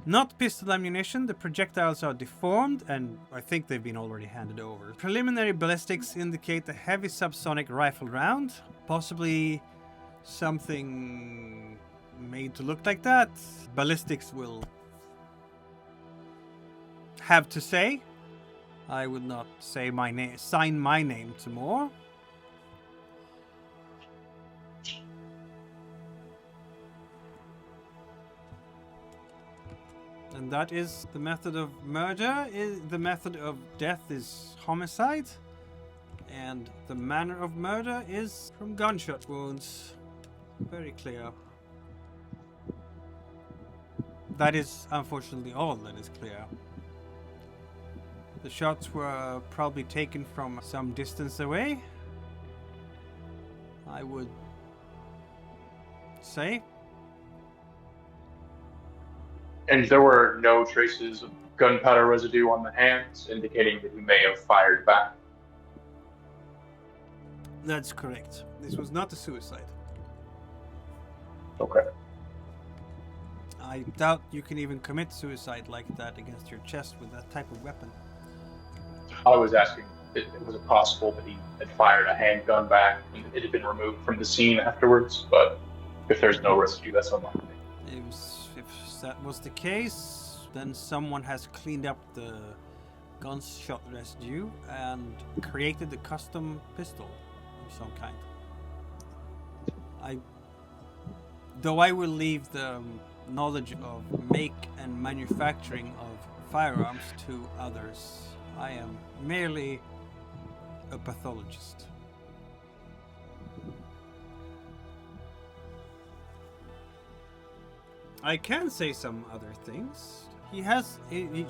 Not pistol ammunition, the projectiles are deformed, and I think they've been already handed over. Preliminary ballistics indicate a heavy subsonic rifle round, possibly something made to look like that. Ballistics will have to say. I would not say my name, sign my name to more. And that is the method of murder. The method of death is homicide. And the manner of murder is from gunshot wounds. Very clear. That is unfortunately all that is clear. The shots were probably taken from some distance away, I would say. And there were no traces of gunpowder residue on the hands, indicating that he may have fired back. That's correct. This was not a suicide. Okay. I doubt you can even commit suicide like that against your chest with that type of weapon. I was asking if it was possible that he had fired a handgun back and it had been removed from the scene afterwards, but if there's no residue, that's unlikely. If that was the case, then someone has cleaned up the gunshot residue and created a custom pistol of some kind. Though I will leave the knowledge of make and manufacturing of firearms to others. I am merely a pathologist. I can say some other things.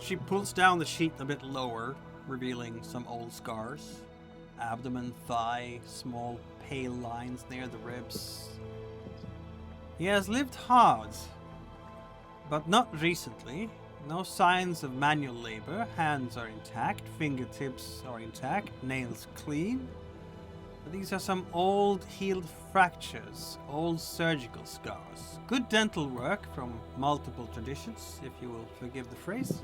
She pulls down the sheet a bit lower, revealing some old scars. Abdomen, thigh, small pale lines near the ribs. He has lived hard, but not recently. No signs of manual labor. Hands are intact, fingertips are intact, nails clean. But these are some old healed fractures, old surgical scars. Good dental work from multiple traditions, if you will forgive the phrase.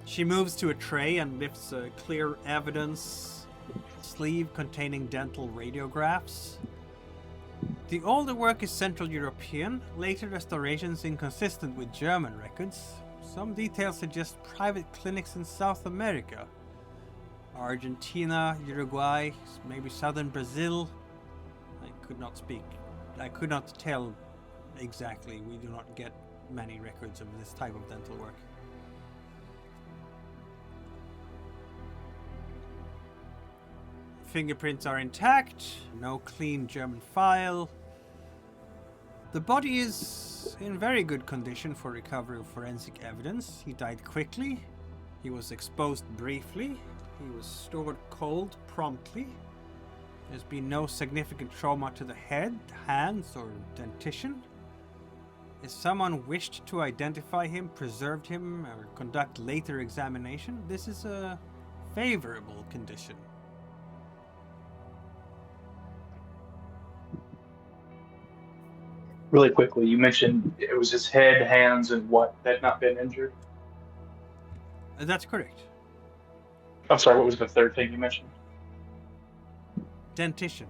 She moves to a tray and lifts a clear evidence sleeve containing dental radiographs. The older work is Central European, later restorations inconsistent with German records. Some details suggest private clinics in South America. Argentina, Uruguay, maybe southern Brazil. I could not tell exactly. We do not get many records of this type of dental work. Fingerprints are intact, no clean German file. The body is in very good condition for recovery of forensic evidence. He died quickly. He was exposed briefly. He was stored cold promptly. There's been no significant trauma to the head, hands, or dentition. If someone wished to identify him, preserve him, or conduct later examination, this is a favorable condition. Really quickly, you mentioned it was his head, hands, and what had not been injured? That's correct. I'm sorry, what was the third thing you mentioned? Dentition.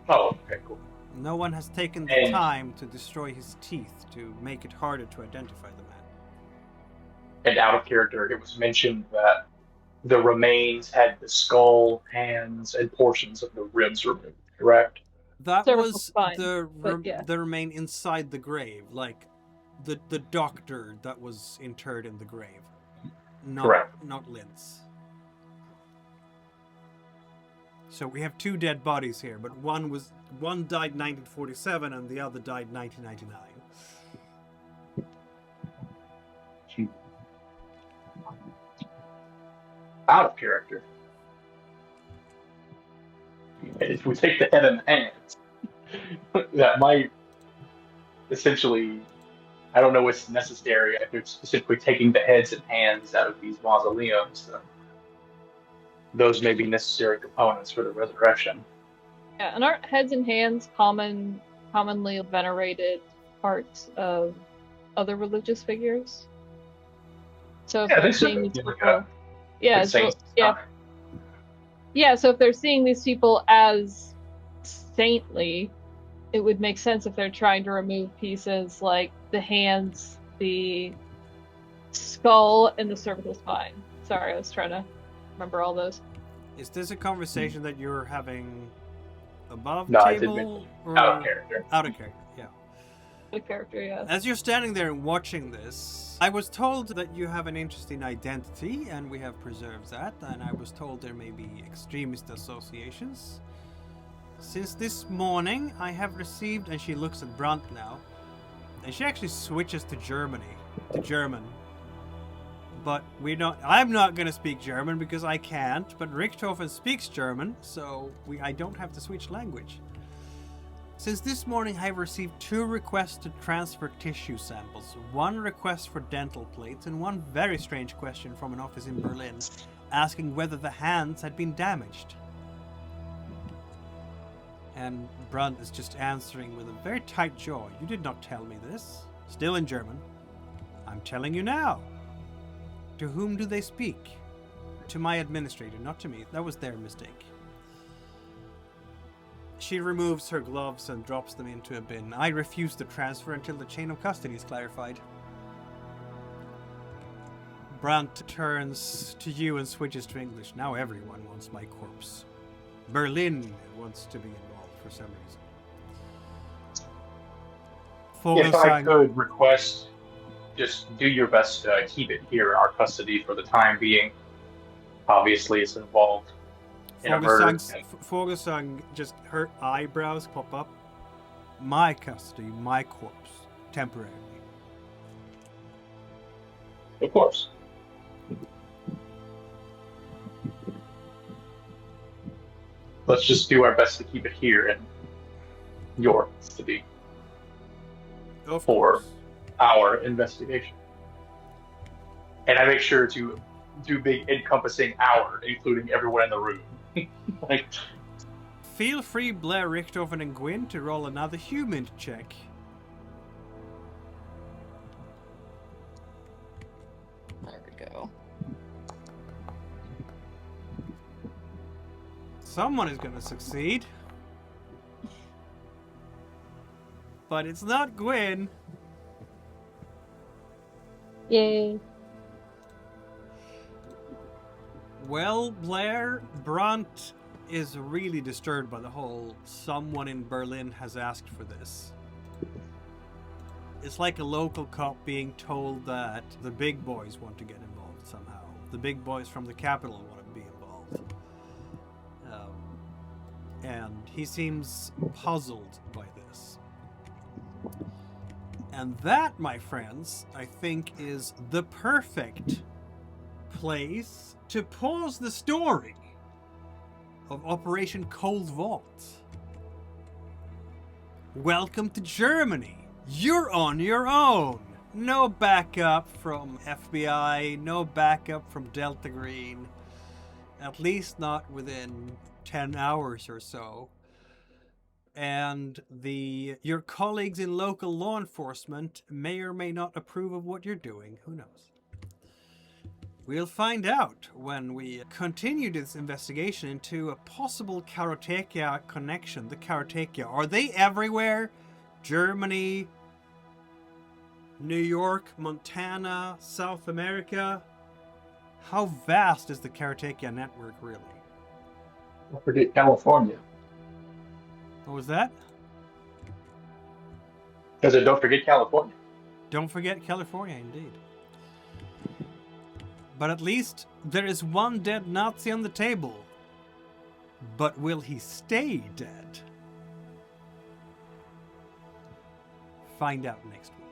Oh, okay, cool. No one has taken the time to destroy his teeth to make it harder to identify the man. And out of character, it was mentioned that the remains had the skull, hands, and portions of the ribs removed, correct? That Cervical was spine, the remain inside the grave, like the doctor that was interred in the grave. Correct. Not Lintz. So we have two dead bodies here, but one died 1947 and the other died 1999. Out of character. If we take the head and hands, that might essentially, I don't know what's necessary if they're specifically taking the heads and hands out of these mausoleums. Those may be necessary components for the resurrection. Yeah, and aren't heads and hands commonly venerated parts of other religious figures? So if they're seeing these people, so if they're seeing these people as saintly, it would make sense if they're trying to remove pieces like the hands, the skull, and the cervical spine. Sorry, I was trying to remember all those. Is this a conversation that you're having above No, table? Or out of character. Out of character, yeah. The character, yeah. As you're standing there and watching this, I was told that you have an interesting identity, and we have preserved that, and I was told there may be extremist associations. Since this morning, I have received, and she looks at Brandt now, and she actually switches to German. But I'm not going to speak German because I can't, but Richthofen speaks German, so I don't have to switch language. Since this morning, I have received 2 requests to transfer tissue samples, 1 request for dental plates, and 1 very strange question from an office in Berlin, asking whether the hands had been damaged. And Brandt is just answering with a very tight jaw. You did not tell me this. Still in German. I'm telling you now. To whom do they speak? To my administrator, not to me. That was their mistake. She removes her gloves and drops them into a bin. I refuse to transfer until the chain of custody is clarified. Brandt turns to you and switches to English. Now everyone wants my corpse. Berlin wants to be involved for some reason. If I could request, just do your best to keep it here in our custody for the time being. Obviously, it's involved in a murder. Vogelsang, just her eyebrows pop up. My custody, my corpse, temporarily. Of course. Let's just do our best to keep it here in your custody for our investigation. And I make sure to do big encompassing our, including everyone in the room. Feel free, Blair, Richthofen, and Gwyn, to roll another human check. There we go. Someone is going to succeed. But it's not Gwyn. Yay. Well, Blair, Brandt is really disturbed by the whole someone in Berlin has asked for this. It's like a local cop being told that the big boys want to get involved somehow. The big boys from the capital want to be involved. And he seems puzzled by this. And that, my friends, I think is the perfect place to pause the story of Operation Cold Vault. Welcome to Germany. You're on your own. No backup from FBI, no backup from Delta Green. At least not within 10 hours or so. And your colleagues in local law enforcement may or may not approve of what you're doing. Who knows? We'll find out when we continue this investigation into a possible Karotechia connection. The Karotechia, are they everywhere? Germany, New York, Montana, South America? How vast is the Karotechia network really? Don't forget California. What was that? I said, don't forget California. Don't forget California, indeed. But at least there is one dead Nazi on the table. But will he stay dead? Find out next week.